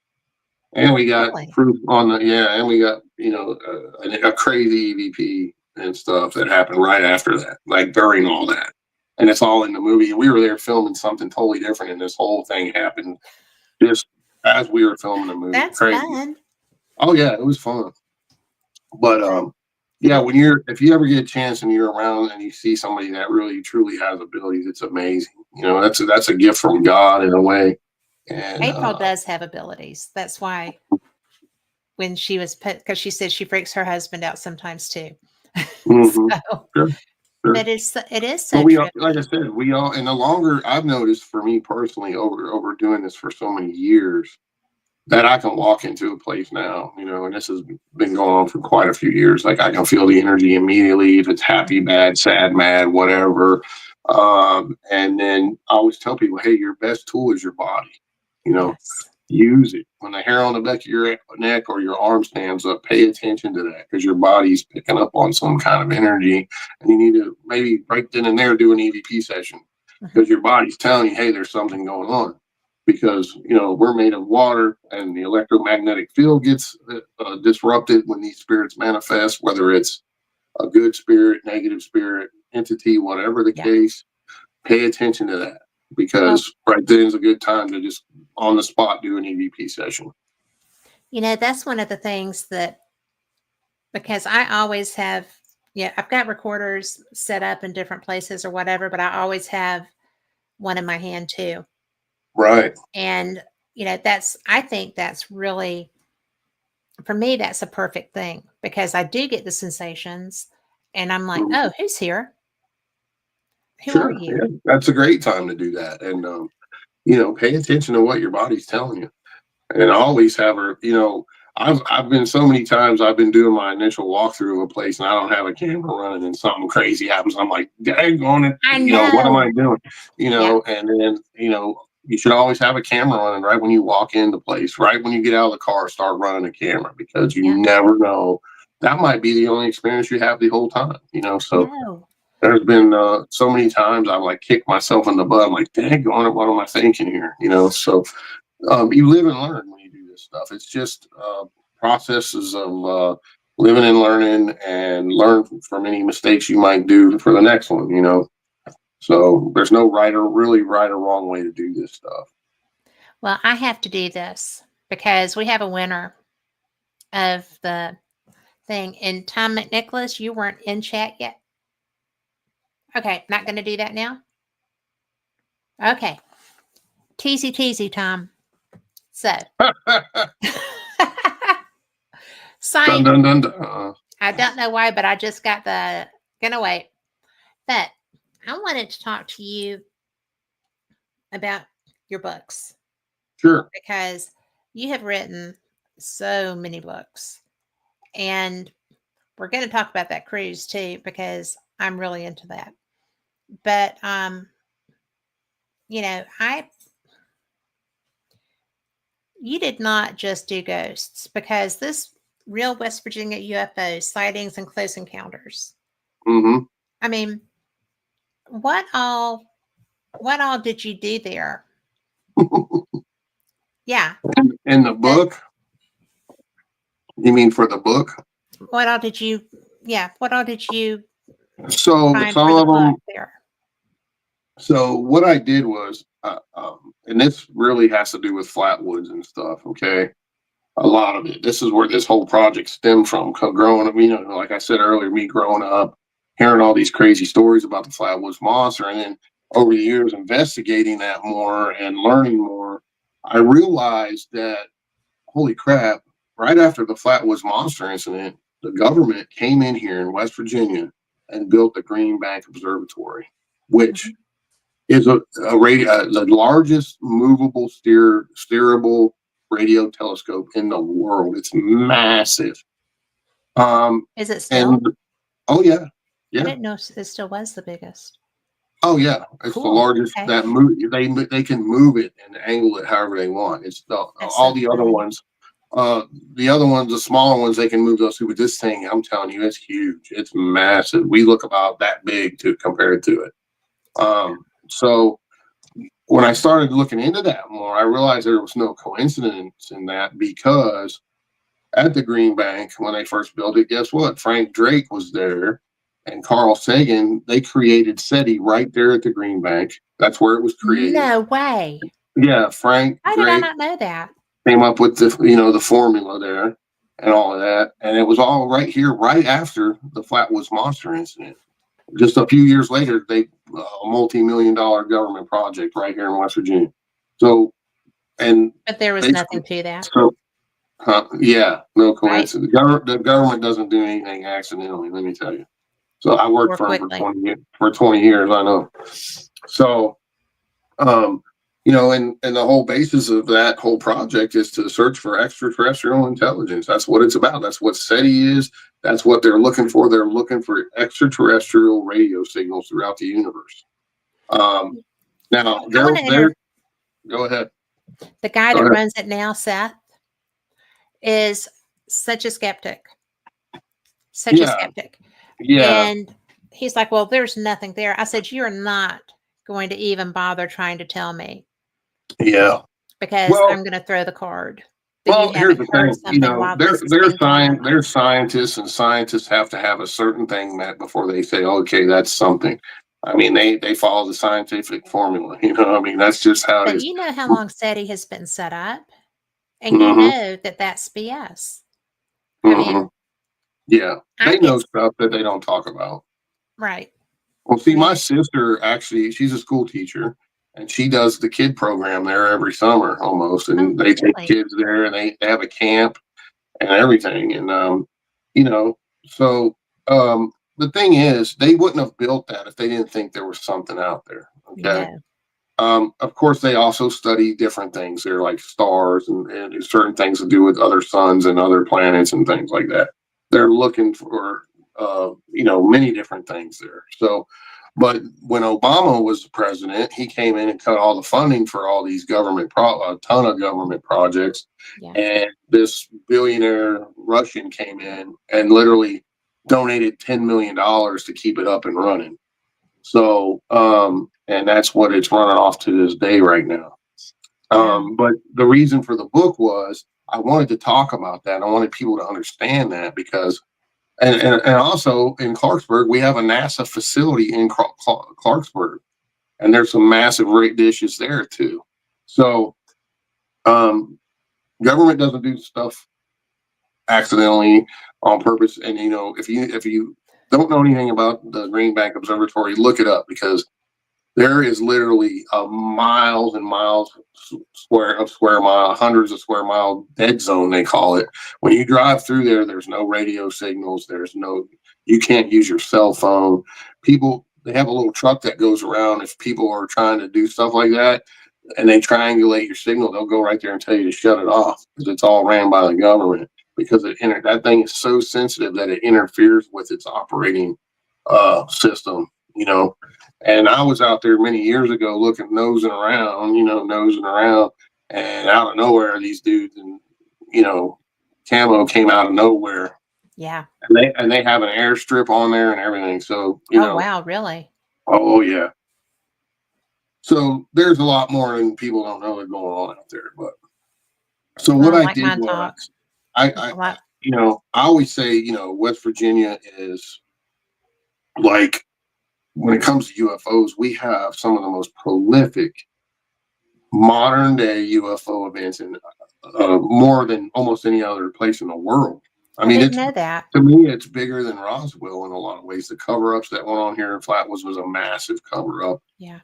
And we got proof on and we got a crazy EVP and stuff that happened right after that, like during all that, and it's all in the movie. And we were there filming something totally different, and this whole thing happened just as we were filming the movie. That's crazy. Fun. Oh yeah, it was fun. But if you ever get a chance and you're around and you see somebody that really truly has abilities, it's amazing. That's a gift from God in a way. And April does have abilities. That's why when she was because she said she freaks her husband out sometimes too. Mm-hmm. So but it is But so we all, like I trippy. said, we all, and the longer I've noticed for me personally over doing this for so many years, that I can walk into a place now, and this has been going on for quite a few years. Like I can feel the energy immediately, if it's happy, bad, sad, mad, whatever. And then I always tell people, hey, your best tool is your body. You know, Yes. use it. When the hair on the back of your neck or your arm stands up, pay attention to that because your body's picking up on some kind of energy, and you need to maybe right then and there do an EVP session Mhm. because your body's telling you, hey, there's something going on. Because we're made of water, and the electromagnetic field gets disrupted when these spirits manifest, whether it's a good spirit, negative spirit, entity, whatever the Yeah. case. Pay attention to that Well, because right then is a good time to just on the spot do an EVP session. that's one of the things that, because I always have, I've got recorders set up in different places or whatever, but I always have one in my hand too. Right. And, I think that's really, for me, that's a perfect thing because I do get the sensations and I'm like, Mhm. oh, who's here? Who are Sure. you? Yeah. That's a great time to do that. And, pay attention to what your body's telling you. And always have her, I've been so many times I've been doing my initial walkthrough of a place and I don't have a camera running and something crazy happens. I'm like, dang on it, I what am know. I doing? Yeah. And then, you should always have a camera running right when you walk into place, right when you get out of the car, start running a camera because you Yeah. never know. That might be the only experience you have the whole time, so No. there's been so many times I've like kicked myself in the butt. I'm like, dang on it, what am I thinking here? So you live and learn when you do this stuff. It's just processes of living and learning, and learn from any mistakes you might do for the next one. So there's no really right or wrong way to do this stuff. Well, I have to do this because we have a winner of the thing. And Tom McNicholas, you weren't in chat yet. Okay, not going to do that now. Okay, teasy, Tom. So, Dun signed. dun dun dun. I don't know why, but I just got the. Gonna wait. But I wanted to talk to you about your books Sure. because you have written so many books, and we're going to talk about that cruise too because I'm really into that. But I you did not just do ghosts because this real West Virginia UFO sightings and close encounters. Mm-hmm. I mean, what all did you do there? Yeah. In the book, you mean for the book? What all did you what all did you So find some for the of book them. there? So what I did was, and this really has to do with Flatwoods and stuff. Okay, a lot of it. This is where this whole project stemmed from. 'Cause growing up, like I said earlier, me growing up, hearing all these crazy stories about the Flatwoods Monster, and then over the years investigating that more and learning more, I realized that holy crap! Right after the Flatwoods Monster incident, the government came in here in West Virginia and built the Green Bank Observatory, which Mhm. is the largest movable steerable radio telescope in the world. It's massive. Is it And still? oh yeah, I yeah, didn't know it still was the biggest. oh yeah. It's the Cool. largest Okay. that move. They can move it and angle it however they want. It's That's all so the other funny. ones. The other ones, the smaller ones, they can move those too. But this thing, I'm telling you, it's huge. It's massive. We look about that big to compared to it. So when I started looking into that more, I realized there was no coincidence in that because at the Green Bank, when they first built it, guess what? Frank Drake was there and Carl Sagan. They created SETI right there at the Green Bank. That's where it was created. No way. Yeah, Frank How did I Drake not know that? came up with the formula there and all of that. And it was all right here, right after the Flatwoods Monster incident. Just a few years later, a multi-million-dollar government project right here in West Virginia. So, and But there was basically, nothing to that, so yeah, no right? coincidence. The government doesn't do anything accidentally. Let me tell you. So I worked More for him quickly. for 20 years. I know. So, and the whole basis of that whole project is to search for extraterrestrial intelligence. That's what it's about. That's what SETI is. That's what they're looking for. They're looking for extraterrestrial radio signals throughout the universe. Now, go ahead. The guy that runs it now, Seth, is such a skeptic. Such a skeptic. Yeah. And he's like, well, there's nothing there. I said, you're not going to even bother trying to tell me. Yeah. Because I'm going to throw the card. Well, here's the thing. They're scientists, and scientists have to have a certain thing met before they say, okay, that's something. I mean, they follow the scientific formula. I mean, that's just how it is. But you know how long SETI has been set up? And you know that that's BS. I mean, yeah, they know stuff that they don't talk about. Right. Well, see, my sister, actually, she's a school teacher, and she does the kid program there every summer almost. And they take kids there, and they have a camp and everything. And, so the thing is, they wouldn't have built that if they didn't think there was something out there. Okay. Yeah. Of course, they also study different things. They're like stars and certain things to do with other suns and other planets and things like that. They're looking for, many different things there. So, but when Obama was the president, he came in and cut all the funding for all these a ton of government projects. Yeah. And this billionaire Russian came in and literally donated $10 million to keep it up and running. So, and that's what it's running off to this day right now. But the reason for the book was I wanted to talk about that. I wanted people to understand that because, and also in Clarksburg, we have a NASA facility in Clarksburg, and there's some massive dishes there too. So, government doesn't do stuff accidentally on purpose. And if you don't know anything about the Green Bank Observatory, look it up because there is literally miles and miles square mile, hundreds of square mile dead zone, they call it. When you drive through there, there's no radio signals. You can't use your cell phone. They have a little truck that goes around. If people are trying to do stuff like that and they triangulate your signal, they'll go right there and tell you to shut it off because it's all ran by the government because that thing is so sensitive that it interferes with its operating system, And I was out there many years ago nosing around, and out of nowhere, these dudes and, camo came out of nowhere. Yeah. And they have an airstrip on there and everything. So, oh, wow, really? Oh, yeah. So there's a lot more than people don't know that's going on out there. But so what I did was I always say, West Virginia is like, when it comes to UFOs, we have some of the most prolific modern day UFO events in more than almost any other place in the world. I didn't know that. To me, it's bigger than Roswell in a lot of ways. The cover-ups that went on here in Flatwoods was a massive cover-up. Yeah.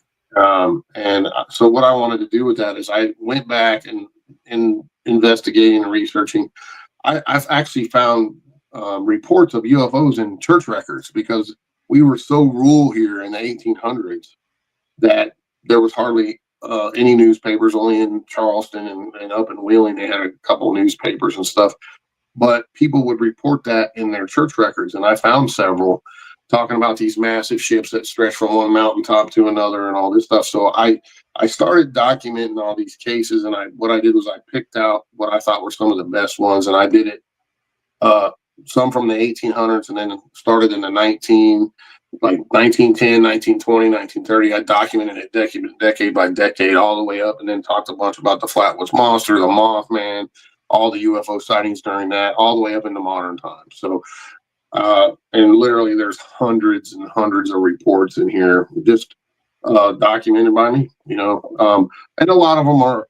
And so what I wanted to do with that is I went back and in investigating and researching, I've actually found reports of UFOs in church records because we were so rural here in the 1800s that there was hardly any newspapers, only in Charleston and up in Wheeling. They had a couple newspapers and stuff, but people would report that in their church records. And I found several talking about these massive ships that stretch from one mountaintop to another and all this stuff. So I started documenting all these cases. And what I did was I picked out what I thought were some of the best ones. And I did it, some from the 1800s and then started in the 1910, 1920, 1930. I documented it decade by decade all the way up and then talked a bunch about the Flatwoods Monster, the Mothman, all the UFO sightings during that, all the way up into modern times. So, and literally there's hundreds and hundreds of reports in here just documented by me, and a lot of them are,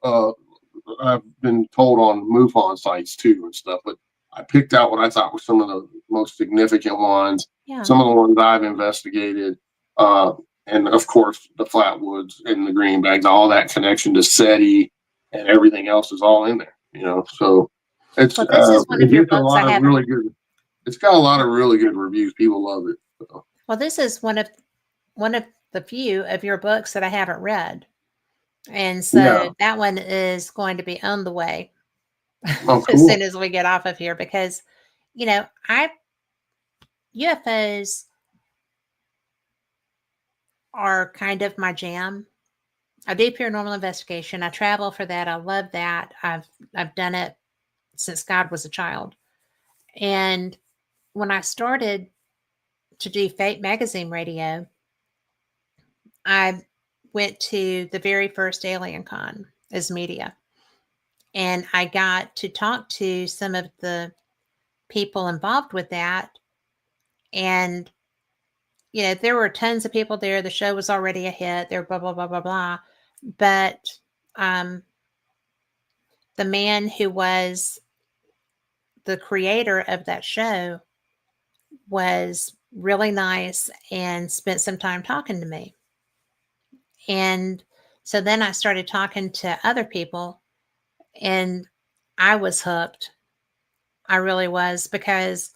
I've been told on MUFON sites too and stuff, but I picked out what I thought were some of the most significant ones, some of the ones I've investigated, and of course the Flatwoods and the Green Bags, all that connection to SETI and everything else is all in there, so it's this is one of your books I have. It's got a lot of really good reviews. People love it. So. Well, this is one of the few of your books that I haven't read. And Yeah. so that one is going to be on the way Oh, as cool. soon as we get off of here because, I UFOs are kind of my jam. I do paranormal investigation. I travel for that. I love that. I've done it since God was a child. And when I started to do Fate Magazine radio, I went to the very first Alien Con as media. And I got to talk to some of the people involved with that. And, there were tons of people there. The show was already a hit. There, blah, blah, blah, blah, blah. But um, the man who was the creator of that show was really nice and spent some time talking to me. And so then I started talking to other people and I was hooked. I really was because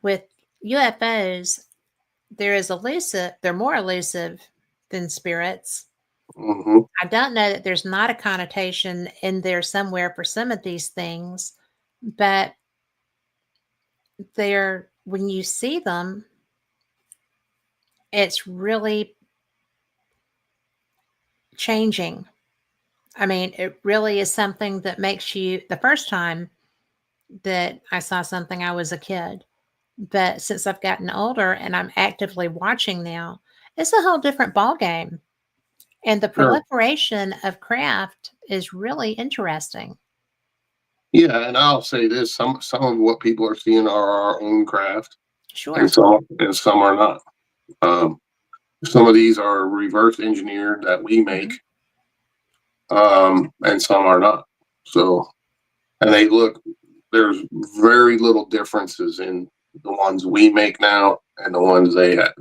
with UFOs, they're more elusive than spirits. Hmm. I don't know that there's not a connotation in there somewhere for some of these things, but when you see them, it's really changing. I mean, it really is something that makes you, the first time that I saw something, I was a kid. But since I've gotten older and I'm actively watching now, it's a whole different ball game. And the Sure. proliferation of craft is really interesting. Yeah, and I'll say this: some of what people are seeing are our own craft, and Sure. some are not. Um, some of these are reverse engineered that we make, Mhm. and some are not. So, and they look. There's very little differences in the ones we make now and the ones they have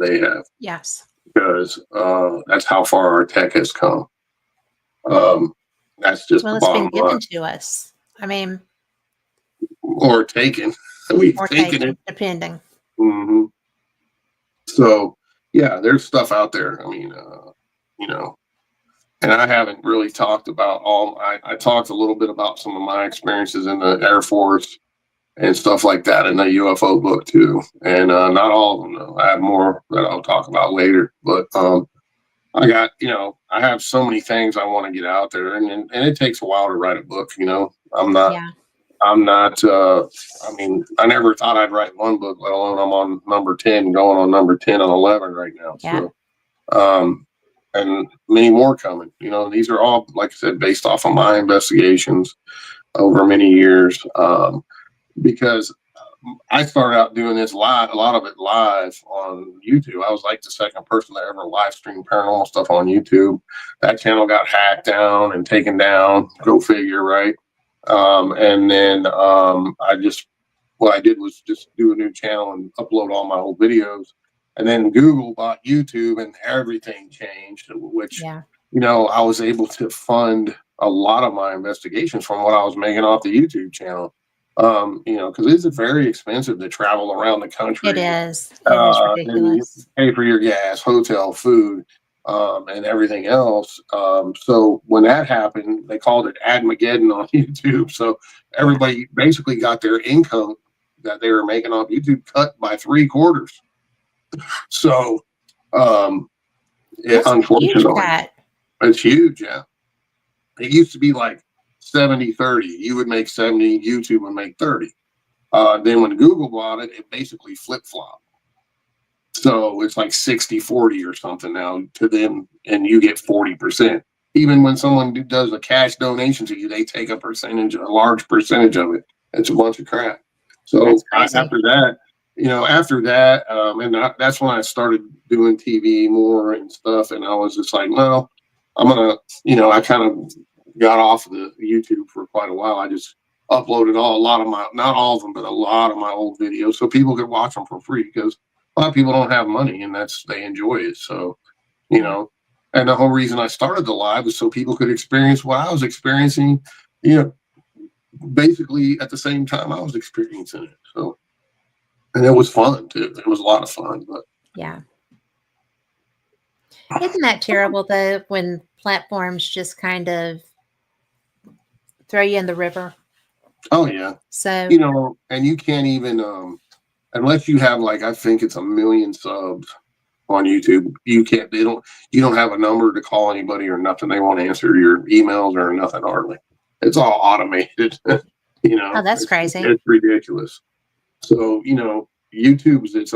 Yes. because that's how far our tech has come. Um, that's just Well, the it's been bottom line. given to us. I mean, Or taken. We've or taken taken, it. depending. Hmm. So yeah, there's stuff out there. I mean, you know, and I haven't really talked about all. I talked a little bit about some of my experiences in the Air Force and stuff like that in the UFO book too, and not all of them though. I have more that I'll talk about later, but I got I have so many things I want to get out there, and it takes a while to write a book. Yeah. I'm not. I mean, I never thought I'd write one book, let alone I'm on number 10, going on number 10 and 11 right now. Yeah. So, and many more coming. These are all, like I said, based off of my investigations over many years. Because I started out doing this live, a lot of it live on YouTube. I was like the second person that ever live streamed paranormal stuff on YouTube. That channel got hacked down and taken down. Go figure, right? And then what I did was just do a new channel and upload all my old videos. And then Google bought YouTube and everything changed, which, Yeah. I was able to fund a lot of my investigations from what I was making off the YouTube channel. Because it's very expensive to travel around the country. It is. It is And you ridiculous. pay for your gas, hotel, food, and everything else. So when that happened, they called it Admageddon on YouTube. So Yeah. everybody basically got their income that they were making off YouTube cut by 3/4. So, That's a huge unfortunately, cut. it's huge. Yeah. It used to be like 70-30. You would make 70, YouTube would make 30. Then when Google bought it, it basically flip flopped. So it's like 60-40 or something now to them, and you get 40%. Even when someone does a cash donation to you, they take a large percentage of it. It's a bunch of crap. So That's crazy. after that, that's when I started doing TV more and stuff. And I was just like, well, I'm gonna, I kind of got off of the YouTube for quite a while. I just uploaded a lot of my, not all of them, but a lot of my old videos so people could watch them for free because a lot of people don't have money and they enjoy it. So, you Yeah. know, and the whole reason I started the live was so people could experience what I was experiencing, you know, basically at the same time I was experiencing it. So, and it was fun too. It was a lot of fun, but Yeah. Isn't that terrible though, when platforms just kind of throw you in the river? Oh yeah. So, You know, and you can't even unless you have like I think it's 1 million subs on YouTube, you can't you don't have a number to call anybody or nothing. They won't answer your emails or nothing hardly. It's all automated. You oh, know, that's crazy. it's ridiculous. So, you know, YouTube's it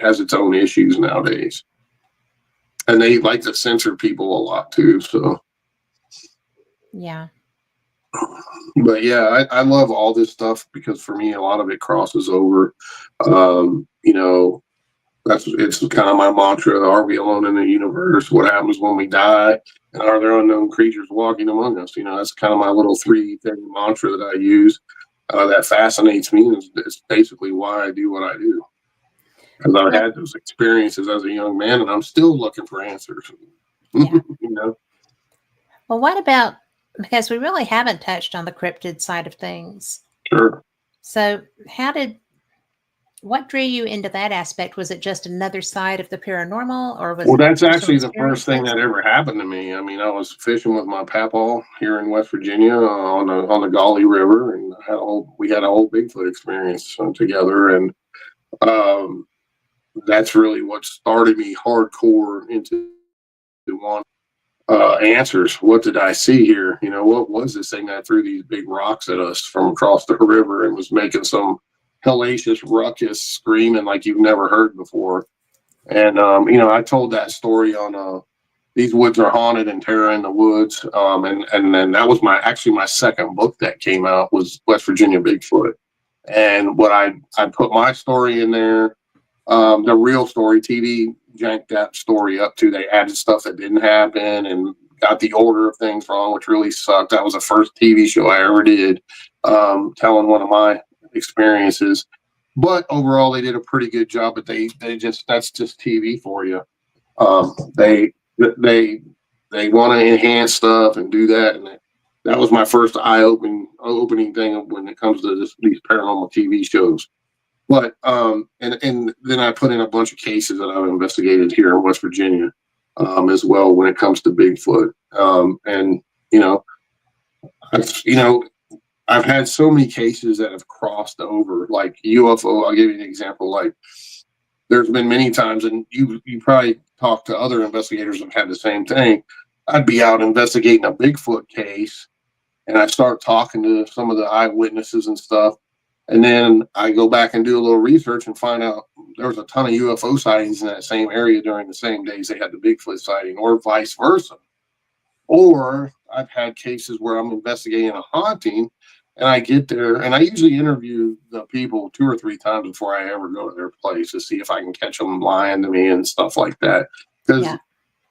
has its own issues nowadays. And they like to censor people a lot too. So Yeah. but yeah, I love all this stuff because for me a lot of it crosses over. You know, it's kind of my mantra. Are we alone in the universe? What happens when we die? And are there unknown creatures walking among us? You know, that's kind of my little 3-thing mantra that I use. That fascinates me. It's basically why I do what I do. Because I've had those experiences as a young man, and I'm still looking for answers. Yeah. You know. Well, what about, because we really haven't touched on the cryptid side of things. Sure. So, what drew you into that aspect? Was it just another side of the paranormal, or was Well, it that's personal actually the first thing experiences? that ever happened to me. I mean, I was fishing with my papaw here in West Virginia on the Gauley River, and we had a whole Bigfoot experience together, and um, that's really what started me hardcore into wanting answers. What did I see here? You know, what was this thing that threw these big rocks at us from across the river and was making some hellacious ruckus, screaming like you've never heard before? And you know, I told that story on These Woods Are Haunted and Terror in the Woods. And then that was my second book that came out was West Virginia Bigfoot. And what I put my story in there, the real story, TV janked that story up too. They added stuff that didn't happen and got the order of things wrong, which really sucked. That was the first TV show I ever did, telling one of my experiences. But overall, they did a pretty good job. But that's just TV for you. They they want to enhance stuff and do that, and that was my first opening thing when it comes to these paranormal TV shows. But and then I put in a bunch of cases that I've investigated here in West Virginia, as well when it comes to Bigfoot. And you know, you know, I've had so many cases that have crossed over, like UFO. I'll give you an example. Like there's been many times, and you probably talked to other investigators who've had the same thing. I'd be out investigating a Bigfoot case, and I start talking to some of the eyewitnesses and stuff. And then I go back and do a little research and find out there was a ton of UFO sightings in that same area during the same days they had the Bigfoot sighting, or vice versa. Or I've had cases where I'm investigating a haunting and I get there and I usually interview the people 2 or 3 times before I ever go to their place to see if I can catch them lying to me and stuff like that. Because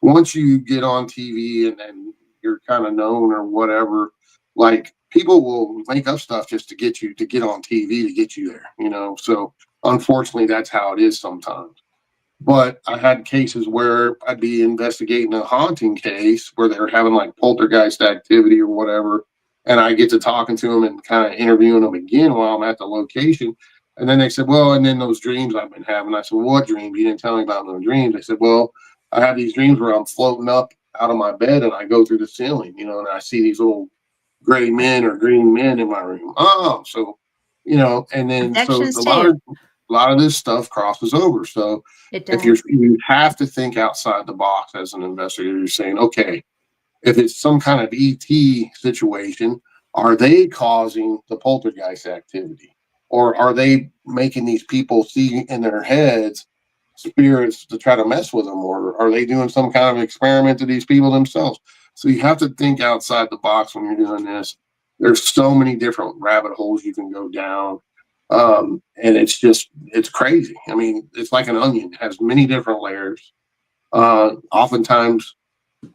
once you get on TV and then you're kind of known or whatever, like people will make up stuff just to get you to get on TV to get you there, you know. So unfortunately, that's how it is sometimes. But I had cases where I'd be investigating a haunting case where they're having like poltergeist activity or whatever. And I get to talking to them and kind of interviewing them again while I'm at the location. And then they said, well, and then those dreams I've been having. I said, well, what dreams? You didn't tell me about those dreams. They said, well, I have these dreams where I'm floating up out of my bed and I go through the ceiling, you know, and I see these little gray men or green men in my room. Oh, so, you know, and then so Abductions too. a lot of this stuff crosses over. So It if does. you have to think outside the box as an investigator, you're saying, okay, if it's some kind of ET situation, are they causing the poltergeist activity? Or are they making these people see in their heads spirits to try to mess with them? Or are they doing some kind of experiment to these people themselves? So you have to think outside the box when you're doing this. There's so many different rabbit holes you can go down. And it's crazy. I mean, it's like an onion, it has many different layers. Oftentimes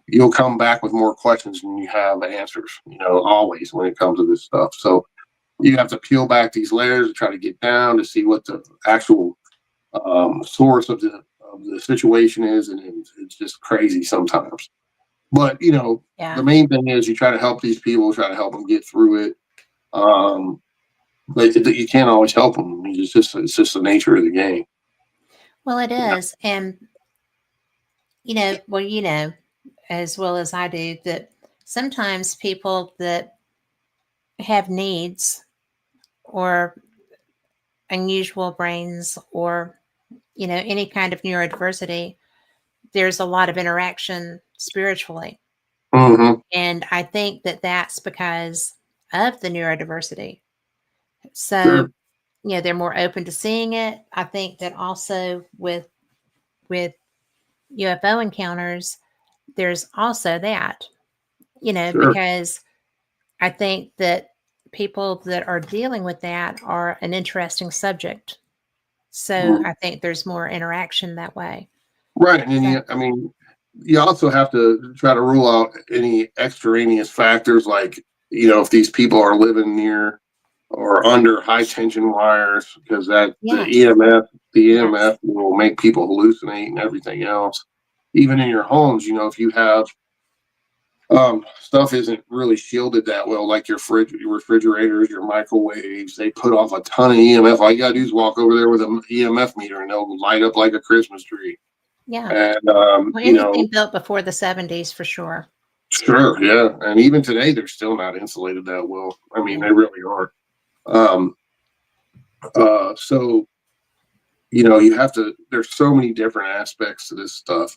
you'll come back with more questions than you have answers, you know, always when it comes to this stuff. So you have to peel back these layers to try to get down to see what the actual source of the situation is. And it's just crazy sometimes. But, you know, the main thing is you try to help these people, try to help them get through it. But you can't always help them. It's just the nature of the game. Well, it is. And, as well as I do, that sometimes people that have needs or unusual brains or, any kind of neurodiversity, there's a lot of interaction spiritually. Mm-hmm. And I think that that's because of the neurodiversity. So, Sure. they're more open to seeing it. I think that also with UFO encounters, there's also that, Sure. because I think that people that are dealing with that are an interesting subject. So Mm. I think there's more interaction that way. Right. And then So, I mean, you also have to try to rule out any extraneous factors like, if these people are living near or under high tension wires, because that yes, The yes, EMF will make people hallucinate and everything else. Even in your homes, if you have stuff isn't really shielded that well, like your refrigerators, your microwaves, they put off a ton of EMF. All you gotta do is walk over there with an EMF meter and they'll light up like a Christmas tree. yeah. And Well, anything built before the 70s for sure. sure, yeah. And even today they're still not insulated that well. I mean, Yeah. they really aren't. Um so you have to, there's so many different aspects to this stuff.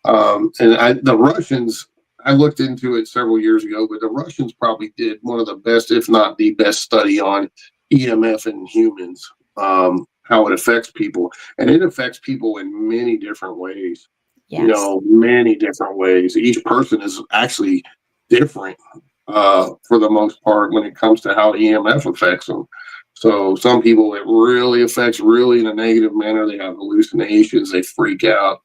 The Russians, I looked into it several years ago, but the Russians probably did one of the best, if not the best, study on EMF in humans, how it affects people. And it affects people in many different ways, Yes. many different ways. Each person is actually different for the most part when it comes to how EMF affects them. So some people it really affects really in a negative manner. They have hallucinations, they freak out,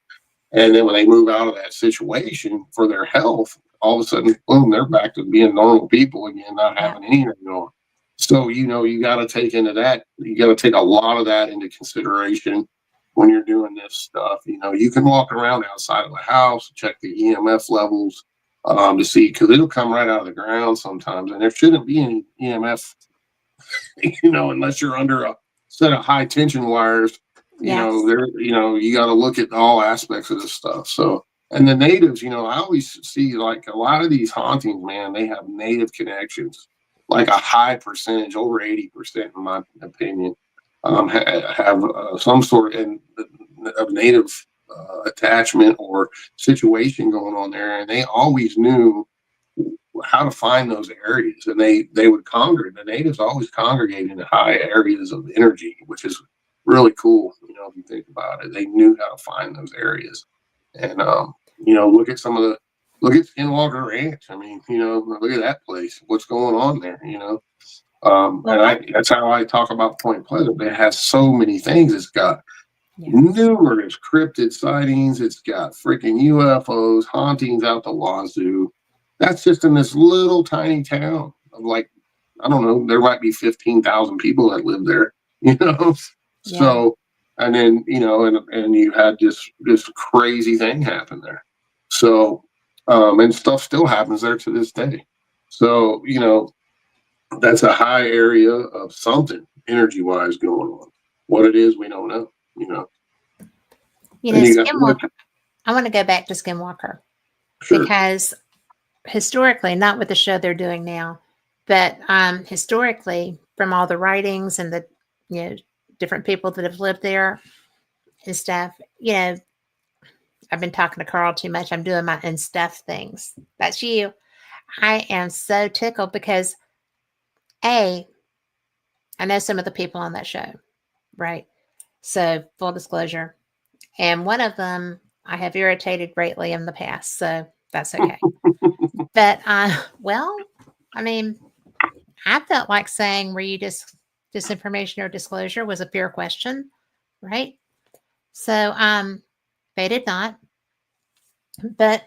and then when they move out of that situation for their health, all of a sudden, boom, they're back to being normal people again, not Yeah. having anything going. So, you got to take into that, you got to take a lot of that into consideration when you're doing this stuff. You can walk around outside of the house, check the EMF levels to see, because it'll come right out of the ground sometimes. And there shouldn't be any EMF, unless you're under a set of high tension wires. Yes. You got to look at all aspects of this stuff. So, and the natives, I always see like a lot of these hauntings, man, they have native connections, like a high percentage, over 80%, in my opinion, have some sort of native attachment or situation going on there. And they always knew how to find those areas, and they would congregate. The natives always congregate in high areas of energy, which is really cool. If you think about it, they knew how to find those areas. And look at look at Skinwalker Ranch. I mean, look at that place. What's going on there? Well, And that's how I talk about Point Pleasant. It has so many things. It's got yes. numerous cryptid sightings. It's got freaking UFOs, hauntings out the wazoo. That's just in this little tiny town of like, I don't know, there might be 15,000 people that live there, you know? Yeah. So, and then, and you had this crazy thing happen there. So, and stuff still happens there to this day. So, that's a high area of something energy wise going on. What it is, we don't know, And you got to look Skinwalker. I want to go back to Skinwalker sure. because historically, not with the show they're doing now, but historically, from all the writings and the different people that have lived there and stuff, I've been talking to Carl too much. I'm doing my and stuff things. That's you. I am so tickled because I know some of the people on that show, right? So full disclosure, and one of them I have irritated greatly in the past, so that's okay. But well, I mean, I felt like saying, "Were you disinformation or disclosure?" was a fair question, right? So they did not. But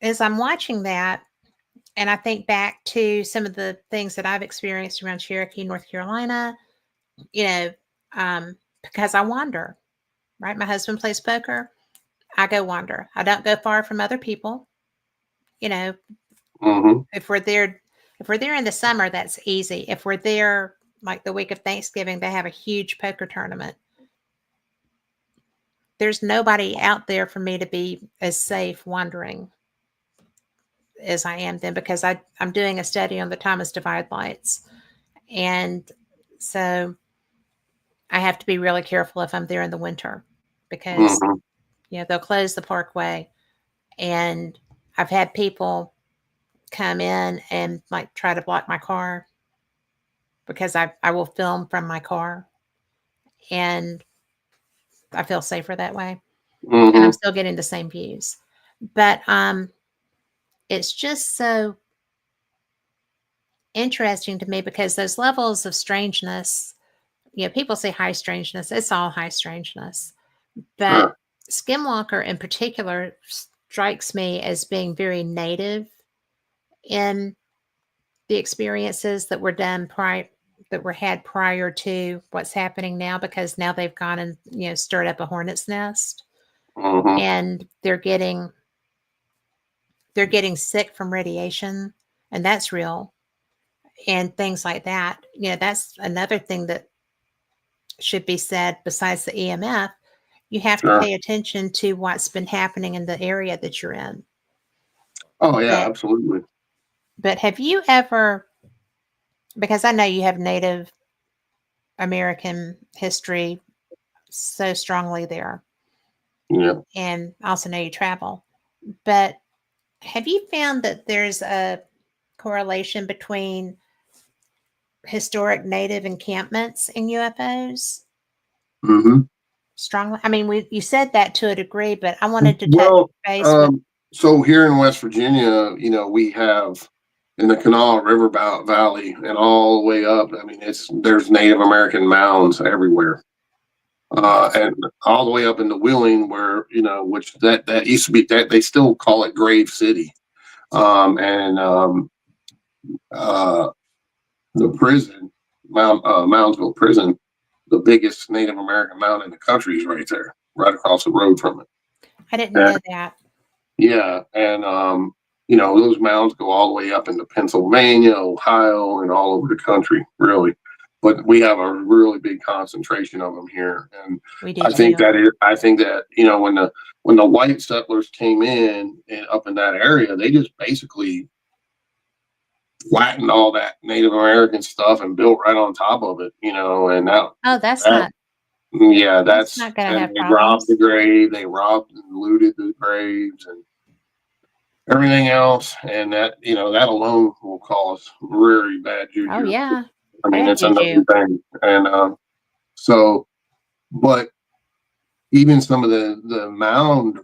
as I'm watching that, and I think back to some of the things that I've experienced around Cherokee, North Carolina, you know, because I wander, right? My husband plays poker. I go wander. I don't go far from other people. You know, Mm-hmm. if we're there in the summer, that's easy. If we're there like the week of Thanksgiving, they have a huge poker tournament. there's nobody out there for me to be as safe wandering as I am then, because I'm doing a study on the Thomas Divide lights. And so I have to be really careful if I'm there in the winter, because Mhm. they'll close the parkway, and I've had people come in and like try to block my car because I will film from my car, and I feel safer that way. And I'm Mhm. still getting the same views. But it's just so interesting to me because those levels of strangeness, people say high strangeness, it's all high strangeness. But Sure. Skinwalker in particular strikes me as being very native in the experiences that were done that were had prior to what's happening now, because now they've gone and stirred up a hornet's nest, Mhm. and they're getting sick from radiation, and that's real, and things like that. That's another thing that should be said besides the EMF. You have to Sure. pay attention to what's been happening in the area that you're in. Oh yeah, But absolutely. but have you ever, because I know you have Native American history so strongly there, Yeah. and also know you travel, but have you found that there's a correlation between historic Native encampments and UFOs? Mhm. Strongly. I mean, you said that to a degree, but I wanted to touch Well, base with. so here in West Virginia, we have in the Kanawha River Valley and all the way up. I mean, there's Native American mounds everywhere, and all the way up into Wheeling, where which that used to be that they still call it Grave City, and uh, the prison, Moundsville Prison, the biggest Native American mound in the country is right there, right across the road from it. I didn't And know that. yeah, and those mounds go all the way up into Pennsylvania, Ohio, and all over the country, really. But we have a really big concentration of them here, and We do too. I think that when the white settlers came in and up in that area, they just basically flattened all that Native American stuff and built right on top of it, and Oh, that's that not yeah, that's not going to and have they robbed the problems. grave, they robbed and looted the graves and everything else, and that alone will cause very bad Oh juju. yeah, I mean, bad it's another juju. thing, and so, but even some of the mound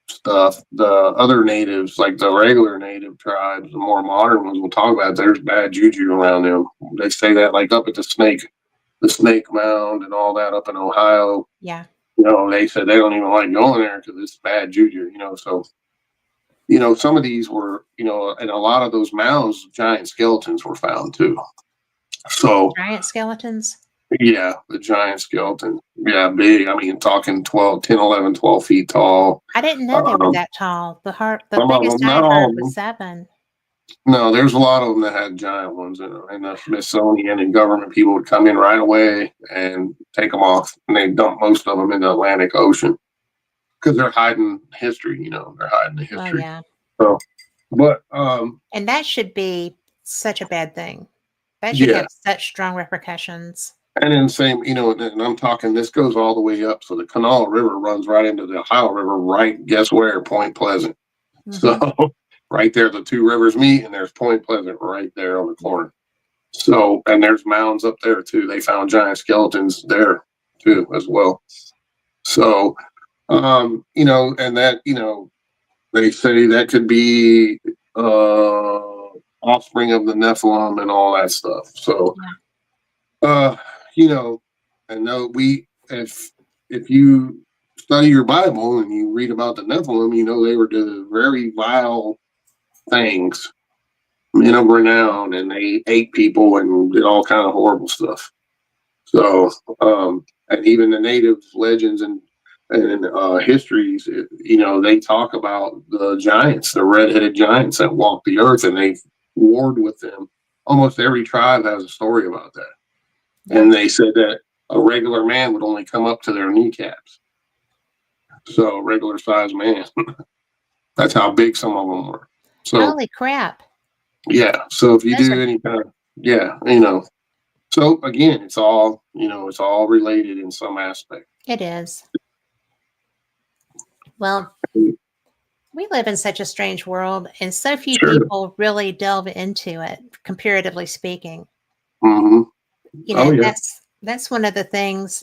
stuff, the other natives, like the regular native tribes, the more modern ones, we'll talk about. There's bad juju around them. They say that like up at the Snake Mound, and all that up in Ohio. Yeah. They said they don't even like going there because it's bad juju. So some of these were, and a lot of those mounds, giant skeletons were found too. So, Giant skeletons. yeah, the giant skeleton. Yeah, big. I mean, talking 12, 10, 11, 12 feet tall. I didn't know they were Um, that tall. The some of biggest them, I not had all heard of was them. 7. No, there's a lot of them that had giant ones in them. And the Smithsonian and government people would come in right away and take them off. And they dump most of them in the Atlantic Ocean because they're hiding history, they're hiding the Well, history. yeah. So, but And that should be such a bad thing. That should yeah. have such strong repercussions. And then same, and I'm talking, this goes all the way up. So the Kanawha River runs right into the Ohio River, right? Guess where? Point Pleasant. So Hmm. right there, the two rivers meet, and there's Point Pleasant right there on the Yeah. corner. So, and there's mounds up there too. They found giant skeletons there too, as well. So, and that, they say that could be offspring of the Nephilim and all that stuff. So, Yeah. Uh, you know, and no, if you study your Bible and you read about the Nephilim, they were the very vile things, men of renown, and they ate people and did all kind of horrible stuff. So, and even the native legends and histories, they talk about the giants, the red-headed giants that walked the earth, and they warred with them. Almost every tribe has a story about that. Yeah. And they said that a regular man would only come up to their kneecaps. So regular sized man. That's how big some of them were. So Holy crap. yeah. So if you Those do are, any kind of, yeah, so again, it's all, it's all related in some aspect. it is. Well, we live in such a strange world, and so few Sure. people really delve into it, comparatively speaking. Hmm. Oh yeah. That's one of the things,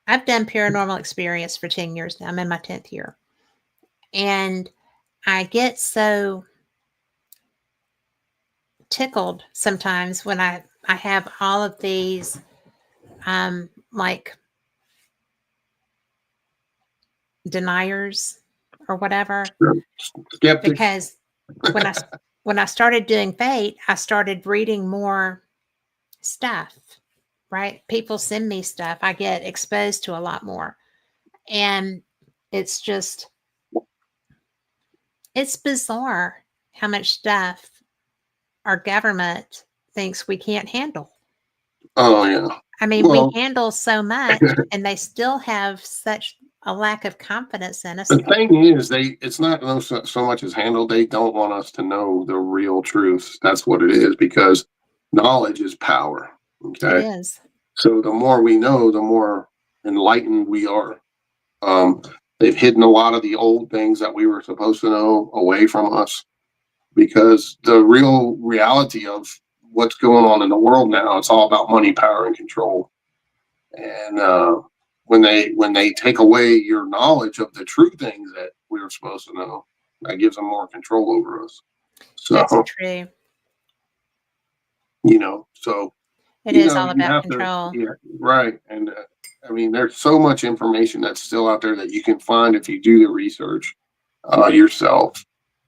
I've done paranormal experience for 10 years now. I'm in my 10th year. And I get so tickled sometimes when I have all of these like deniers or whatever, Sure. Skeptics. because when I when I started doing fate, I started reading more stuff, right? People send me stuff. I get exposed to a lot more. And it's it's bizarre how much stuff our government thinks we can't handle. Oh yeah. I mean, we Well, handle so much and they still have such a lack of confidence in us. the thing is, it's not so much as handled. They don't want us to know the real truth. That's what it is, because knowledge is power. It Okay. is. So the more we know, the more enlightened we are. Um, they've hidden a lot of the old things that we were supposed to know away from us, because the real reality of what's going on in the world now, it's all about money, power, and control. And when they take away your knowledge of the true things that we were supposed to know, that gives them more control over us. That's So true. so It is all you about have to, control. yeah, right. And I mean, there's so much information that's still out there that you can find if you do the research yourself,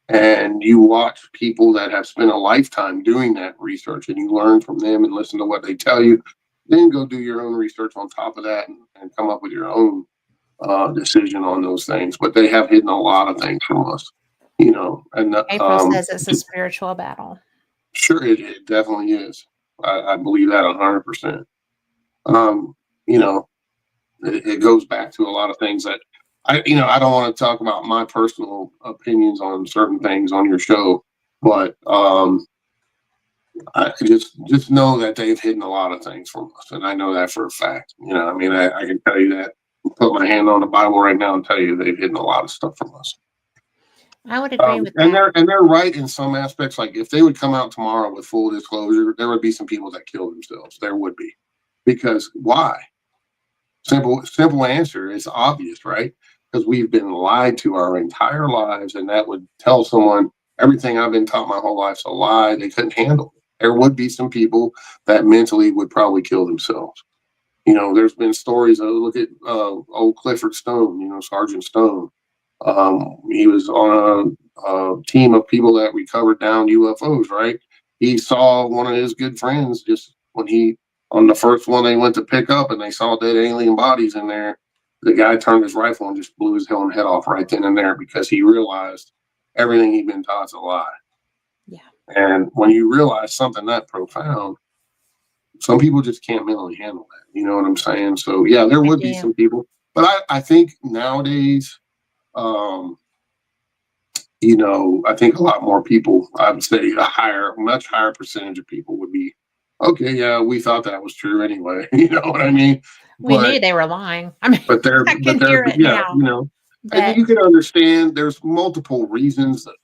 and you watch people that have spent a lifetime doing that research, and you learn from them and listen to what they tell you. Then go do your own research on top of that, and come up with your own decision on those things. But they have hidden a lot of things from us, and April says it's a spiritual battle. sure, it definitely is. I believe that 100%. Um, you know, it goes back to a lot of things that I don't want to talk about my personal opinions on certain things on your show, but I just know that they've hidden a lot of things from us, and I know that for a fact. I mean, I can tell you that. Put my hand on the Bible right now and tell you they've hidden a lot of stuff from us. I would agree with And that. they're right in some aspects. Like if they would come out tomorrow with full disclosure, there would be some people that kill themselves. There would be, because why? Simple answer. It's obvious, right? Because we've been lied to our entire lives, and that would tell someone everything I've been taught my whole life's a lie. They couldn't handle it. There would be some people that mentally would probably kill themselves. There's been stories. Look at old Clifford Stone. Sergeant Stone. He was on a team of people that recovered down UFOs. Right? He saw one of his good friends just when he on the first one they went to pick up, and they saw dead alien bodies in there. The guy turned his rifle and just blew his own head off right then and there, because he realized everything he'd been taught's a lie. Yeah. And when you realize something that profound, some people just can't mentally handle that. You know what I'm saying? So yeah, there I would be do. some people, but I think nowadays, um, I think a lot more people, I would say much higher percentage of people would be, okay, yeah, we thought that was true anyway. You know what I mean? We But knew they were lying. I mean, I can hear it yeah, now. and But you can understand there's multiple reasons that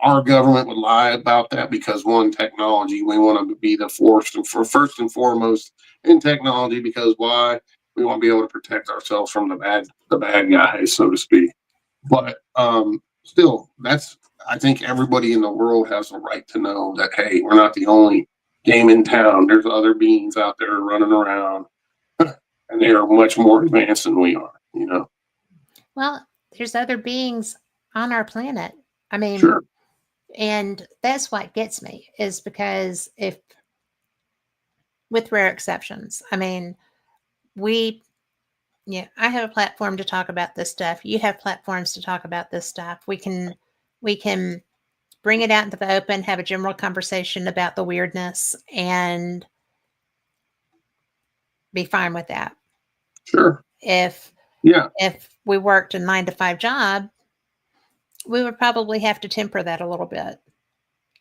our government would lie about that, because one, technology, we want to be the first and foremost in technology, because why? We want to be able to protect ourselves from the bad guys, so to speak. But still, I think everybody in the world has a right to know that, hey, we're not the only game in town. There's other beings out there running around, and they are much more advanced than we are. well, there's other beings on our planet. I mean, Sure. and that's what gets me, is because if, with rare exceptions, I mean, we, I have a platform to talk about this stuff. You have platforms to talk about this stuff. We can bring it out into the open, have a general conversation about the weirdness, and be fine with that. Sure. If Yeah. If we worked a 9-to-5 job, we would probably have to temper that a little bit,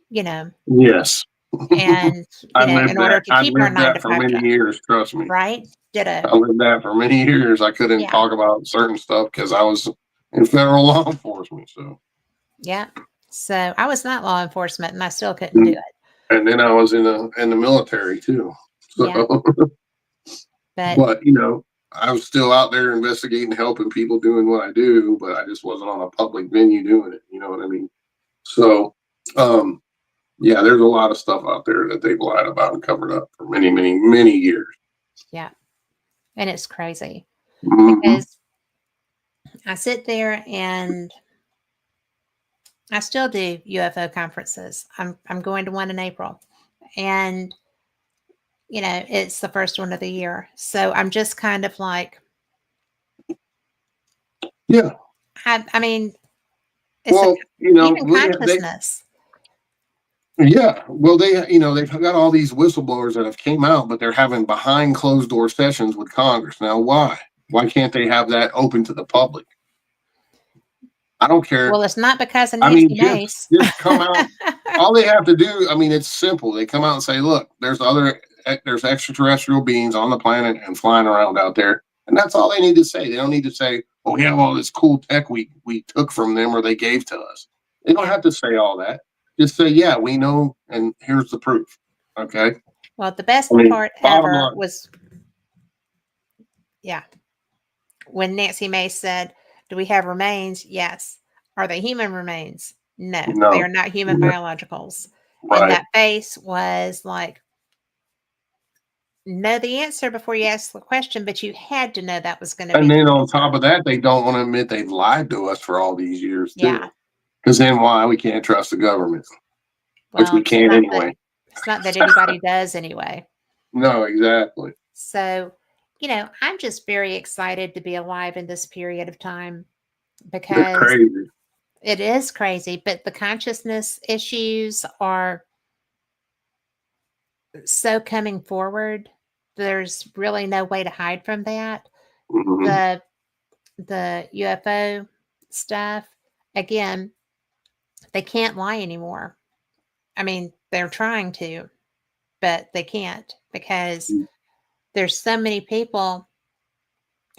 you know, Yes. and, you know, in order to I keep our lived nine that to for five many job, years. Trust me. right? Ditto. I lived that for many years. I couldn't Yeah. talk about certain stuff because I was in federal law enforcement. So, Yeah. So I was not law enforcement and I still couldn't do it. and then I was in the military too. So, Yeah. But but you know, I was still out there investigating, helping people doing what I do, but I just wasn't on a public venue doing it. You know what I mean? So, yeah, there's a lot of stuff out there that they've lied about and covered up for many, many, many years. yeah. And it's crazy Mm-hmm. because I sit there and I still do UFO conferences. I'm going to one in April. And you know, it's the first one of the year. So I'm just kind of like, Yeah. I mean, it's Well, you know, even consciousness. yeah. Well, they've got all these whistleblowers that have came out, but they're having behind closed door sessions with Congress. Now, why? Why can't they have that open to the public? I don't care. Well, it's not because of I mean, Nancy Mace. just come out. All they have to do, I mean, it's simple. They come out and say, "Look, there's extraterrestrial beings on the planet and flying around out there," and that's all they need to say. They don't need to say, "Oh, we have all this cool tech we took from them or they gave to us." They don't Yeah. have to say all that. Just say, "Yeah, we know, and here's the proof." Okay. Well, the best I mean, part bottom ever line. was, yeah, when Nancy Mace said, "Do we have remains?" Yes. Are they human remains? No, they No. are not human Yeah, biologicals. And right. that face was like, know the answer before you ask the question, but you had to know that was going to be And the then on top answer. of that, they don't want to admit they've lied to us for all these years Yeah. too. Because then why? We can't trust the government, which Well, we can't anyway. it's not that anybody does anyway. No, exactly. So, you know, I'm just very excited to be alive in this period of time It's because crazy. it is crazy, but the consciousness issues are so coming forward. There's really no way to hide from that. Mhm. The UFO stuff, again, they can't lie anymore. I mean, they're trying to, but they can't because there's so many people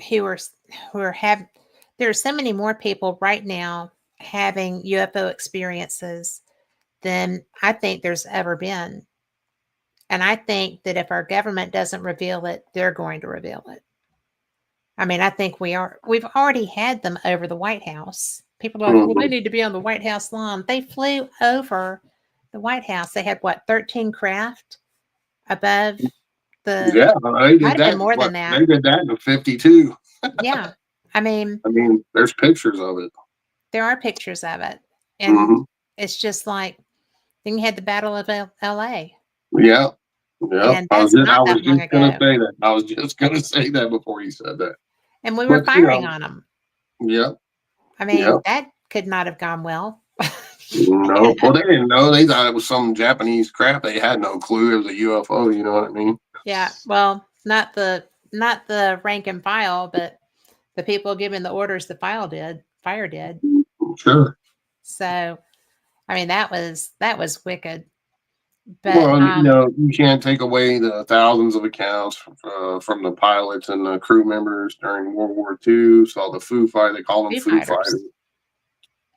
who are who are have there's so many more people right now having UFO experiences than I think there's ever been. And I think that if our government doesn't reveal it, they're going to reveal it. I mean, I think we've already had them over the White House. People are like, well, they Mhm. need to be on the White House lawn. They flew over the White House. They had what, 13 craft above the, Yeah, they might did have been that. more than What that. they did that in '52. Yeah. I mean, I mean, there's pictures of it. there are pictures of it. And Hmm. it's just like, then you had the Battle of LA. Yeah, yeah. And that's I not was that long just gonna ago. say that. I was just gonna say that before you said that. And we were But firing on them. yeah, I yeah. mean, that could not have gone well. No, well, they didn't know. They thought it was some Japanese crap. They had no clue it was a UFO. You know what I mean? Yeah, well, not the rank and file, but the people giving the orders the fire did. Sure. So, I mean, that was wicked. But Well, you know, you can't take away the thousands of accounts from the pilots and the crew members during World War II. Saw the Foo Fighter. They call them Foo Foo Fighters, Fighters.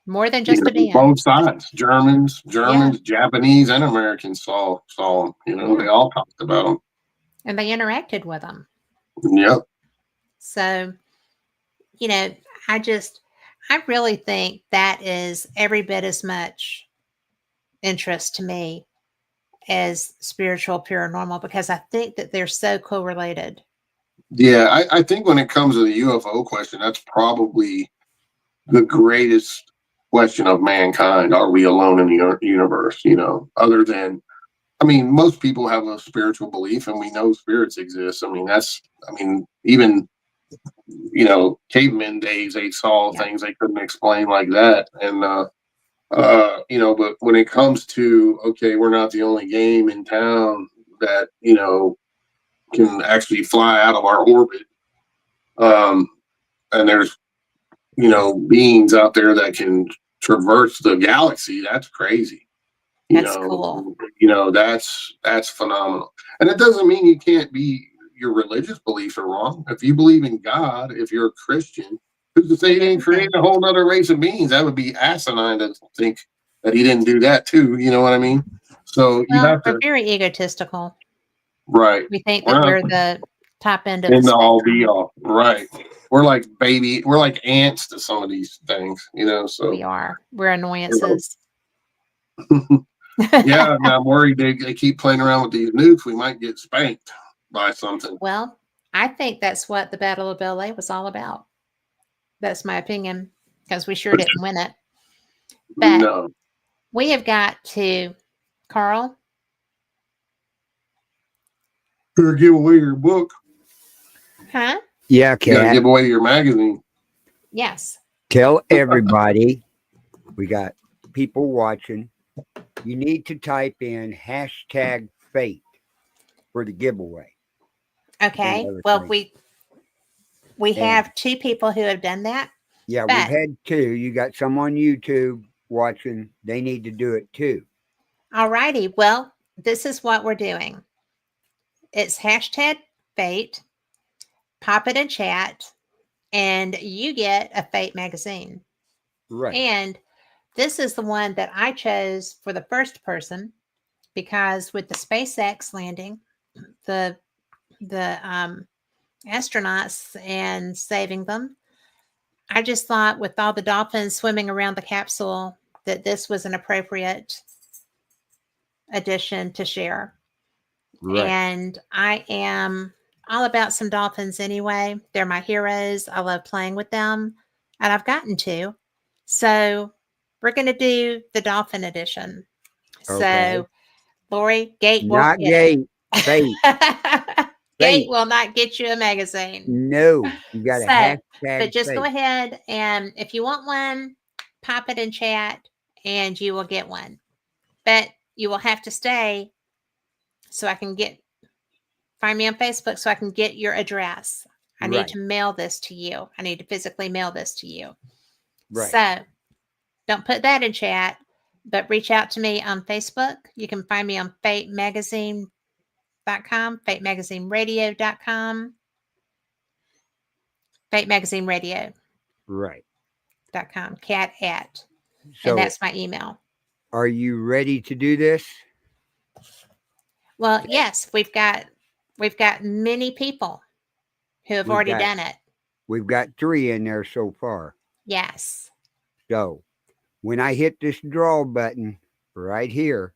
more than You just know, a band. both sides, Yeah, Japanese, and Americans saw them. You know, yeah, they all talked about them. and they interacted with them. Yep. So, you know, I really think that is every bit as much interest to me as spiritual paranormal because I think that they're so correlated. Yeah, I think when it comes to the UFO question, that's probably the greatest question of mankind. Are we alone in the universe? You know, other than, I mean, most people have a spiritual belief and we know spirits exist. I mean, even, you know, cavemen days, they saw Yeah. things they couldn't explain like that. And, you know, but when it comes to, okay, we're not the only game in town that, you know, can actually fly out of our orbit. Um, and there's, beings out there that can traverse the galaxy. That's crazy. That's cool. That's phenomenal. And it doesn't mean you can't be, your religious beliefs are wrong. If you believe in God, if you're a Christian, who's to say he didn't create a whole other race of beings? That would be asinine to think that he didn't do that too. You know what I mean? So you have We're to, very egotistical. right. We think that we're the top end of In the the all spectrum. be all. Right. We're like ants to some of these things, so We are. We're annoyances. Yeah, and I'm worried they keep playing around with these nukes. We might get spanked by something. Well, I think that's what the Battle of LA was all about. That's my opinion, because we sure didn't win it. But No. we have got to, Carl. Better give away your book. Huh? Yeah, You gotta Kat. give away your magazine. Yes. Tell everybody, we got people watching. You need to type in #fate for the giveaway. Okay. Well, we have 2 people who have done that. Yeah, we've had 2. You got some on YouTube watching. They need to do it too. All righty. Well, this is what we're doing. It's #fate. Pop it in chat, and you get a Fate magazine. Right. And this is the one that I chose for the first person, because with the SpaceX landing, the astronauts and saving them, I just thought with all the dolphins swimming around the capsule that this was an appropriate addition to share. Right. And I am all about some dolphins anyway. They're my heroes. I love playing with them, and I've gotten to. So we're going to do the dolphin edition. Okay. So, Lori, Gate Not won't get Gate. Fate. Gate will not get you a magazine. No, you got a hashtag. But just fate. go ahead, and if you want one, pop it in chat and you will get one. But you will have to stay so I can find me on Facebook so I can get your address. I need to mail this to you. I need to physically mail this to you. Right. So don't put that in chat, but reach out to me on Facebook. You can find me on fatemagazine.com, fatemagazineradio.com, fatemagazineradio.com, Right. cat at, So, and that's my email. Are you ready to do this? Well, yes, we've got many people who have already done it. We've got 3 in there so far. Yes. So when I hit this draw button right here,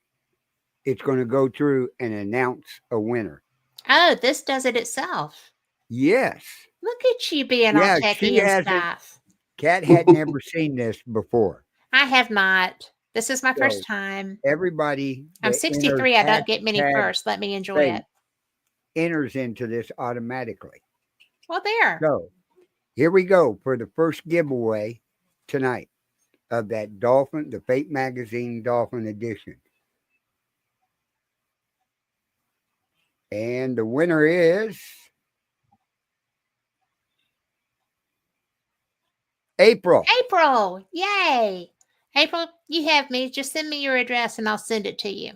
it's going to go through and announce a winner. Oh, this does it itself. Yes. Look at you being all techie and stuff. Kat had never seen this before. I have not. This is my first time. Everybody. I'm 63. I don't get many first. Let me enjoy it. Enters into this automatically. Well, there. So here we go for the first giveaway tonight of that Dolphin, the Fate Magazine Dolphin Edition. And the winner is April. April. Yay. April, you have me. Just send me your address and I'll send it to you.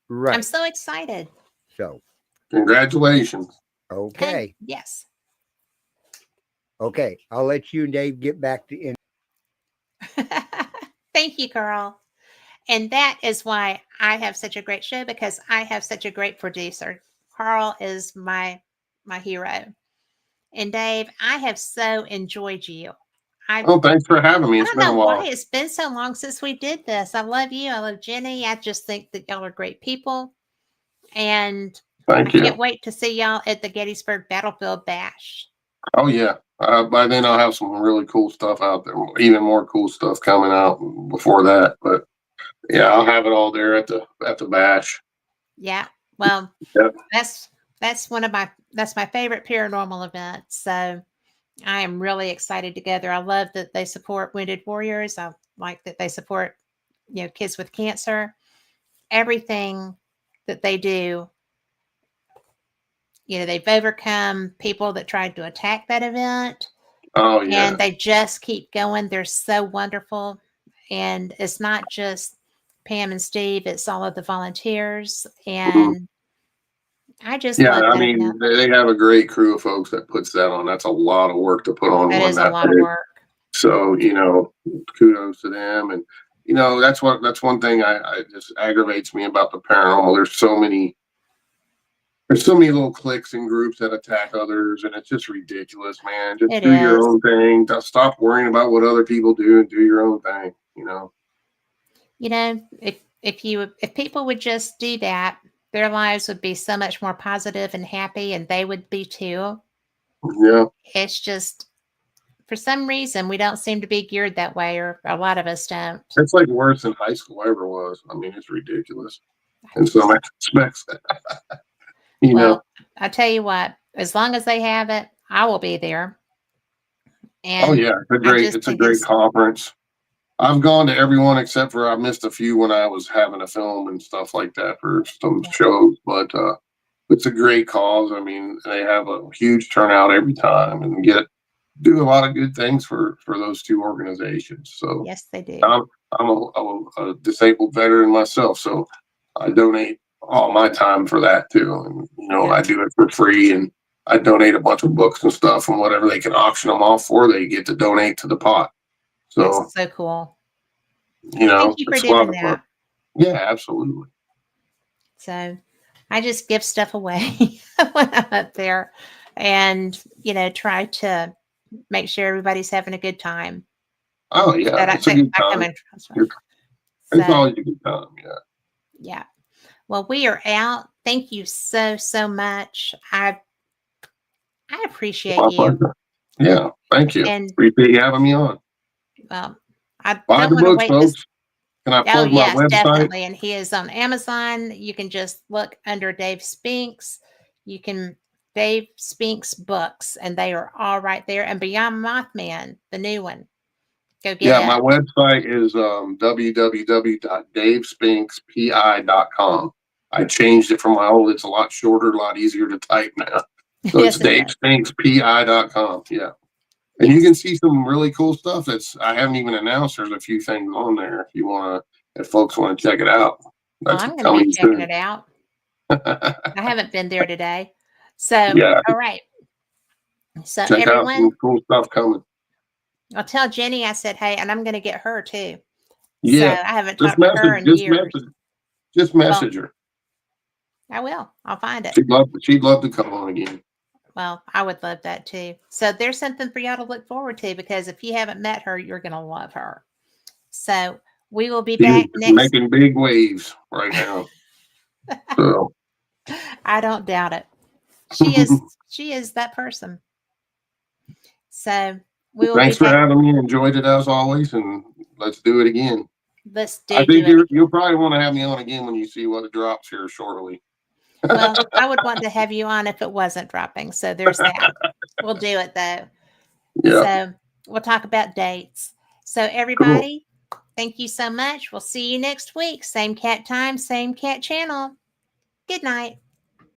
Right. I'm so excited. So, congratulations. Okay. Yes. Okay. I'll let you and Dave get back to. Thank you, Carl. And that is why I have such a great show, because I have such a great producer. Carl is my hero. And Dave, I have so enjoyed you. Thanks for having me. It's been a while. Why it's been so long since we did this. I love you. I love Jenny. I just think that y'all are great people. And Thank you. I can't wait to see y'all at the Gettysburg Battlefield Bash. Oh, yeah. By then I'll have some really cool stuff out there. Even more cool stuff coming out before that. But yeah, I'll have it all there at the bash. Yeah. Well, yep. that's my favorite paranormal event. So I am really excited to go there. I love that they support Wounded Warriors. I like that they support, kids with cancer. Everything that they do they've overcome people that tried to attack that event. Oh yeah. And they just keep going. They're so wonderful. And it's not just Pam and Steve, it's all of the volunteers. And I just Yeah, love I that mean, event. they have a great crew of folks that puts that on. That's a lot of work to put on That one is a that lot of big. work. So, kudos to them. And, that's one thing I just aggravates me about the paranormal. There's so many little cliques and groups that attack others, and it's just ridiculous, man. Just It do your is. own thing. Stop worrying about what other people do and do your own thing, If people would just do that, their lives would be so much more positive and happy, and they would be too. Yeah. It's just, for some reason, we don't seem to be geared that way, or a lot of us don't. It's like worse than high school ever was. I mean, it's ridiculous in some aspects. Well, I tell you what, as long as they have it, I will be there. Oh And yeah, it's a think great conference. I've gone to everyone except for I missed a few when I was having a film and stuff like that for some shows, but it's a great cause. I mean, they have a huge turnout every time and do a lot of good things for those two organizations. So yes, they do. I'm a disabled veteran myself, so I donate all my time for that too. And I do it for free, and I donate a bunch of books and stuff, and whatever they can auction them off for, they get to donate to the pot. So that's so cool. Thank you for doing that. Yeah, absolutely. So I just give stuff away when I'm up there, and try to make sure everybody's having a good time. Oh yeah, it's a good time. It's always a good time. Yeah. Yeah. Well, we are out. Thank you so much. I appreciate you. Pleasure. Yeah, thank you. And appreciate you having me on. well, I Buy don't the want to books, wait. folks. Can I plug my website? Definitely. And he is on Amazon. You can just look under Dave Spinks. Dave Spinks books, and they are all right there. And Beyond Mothman, the new one. Go get it. Yeah, my website is www.davespinkspi.com. I changed it from my old. It's a lot shorter, a lot easier to type now. So it's davespinkspi.com. Yeah. And you can see some really cool stuff I haven't even announced. There's a few things on there if folks want to check it out. I'm going to be checking it out. I haven't been there today. So, yeah. All right. So check out some cool stuff coming. I'll tell Jenny I said, hey, and I'm going to get her too. Yeah. So I haven't talked to her in years. Just message her. I will. I'll find it. She'd love to come on again. Well, I would love that too. So there's something for y'all to look forward to, because if you haven't met her, you're going to love her. So we will be back next. Making big waves right now. So I don't doubt it. She is that person. So we will. Thanks for having me. Enjoyed it as always, and let's do it again. Let's do. I think you'll probably want to have me on again when you see what drops here shortly. Well, I would want to have you on if it wasn't dropping. So there's that. We'll do it though. Yeah. So we'll talk about dates. So everybody, Thank you so much. We'll see you next week. Same cat time, same cat channel. Good night.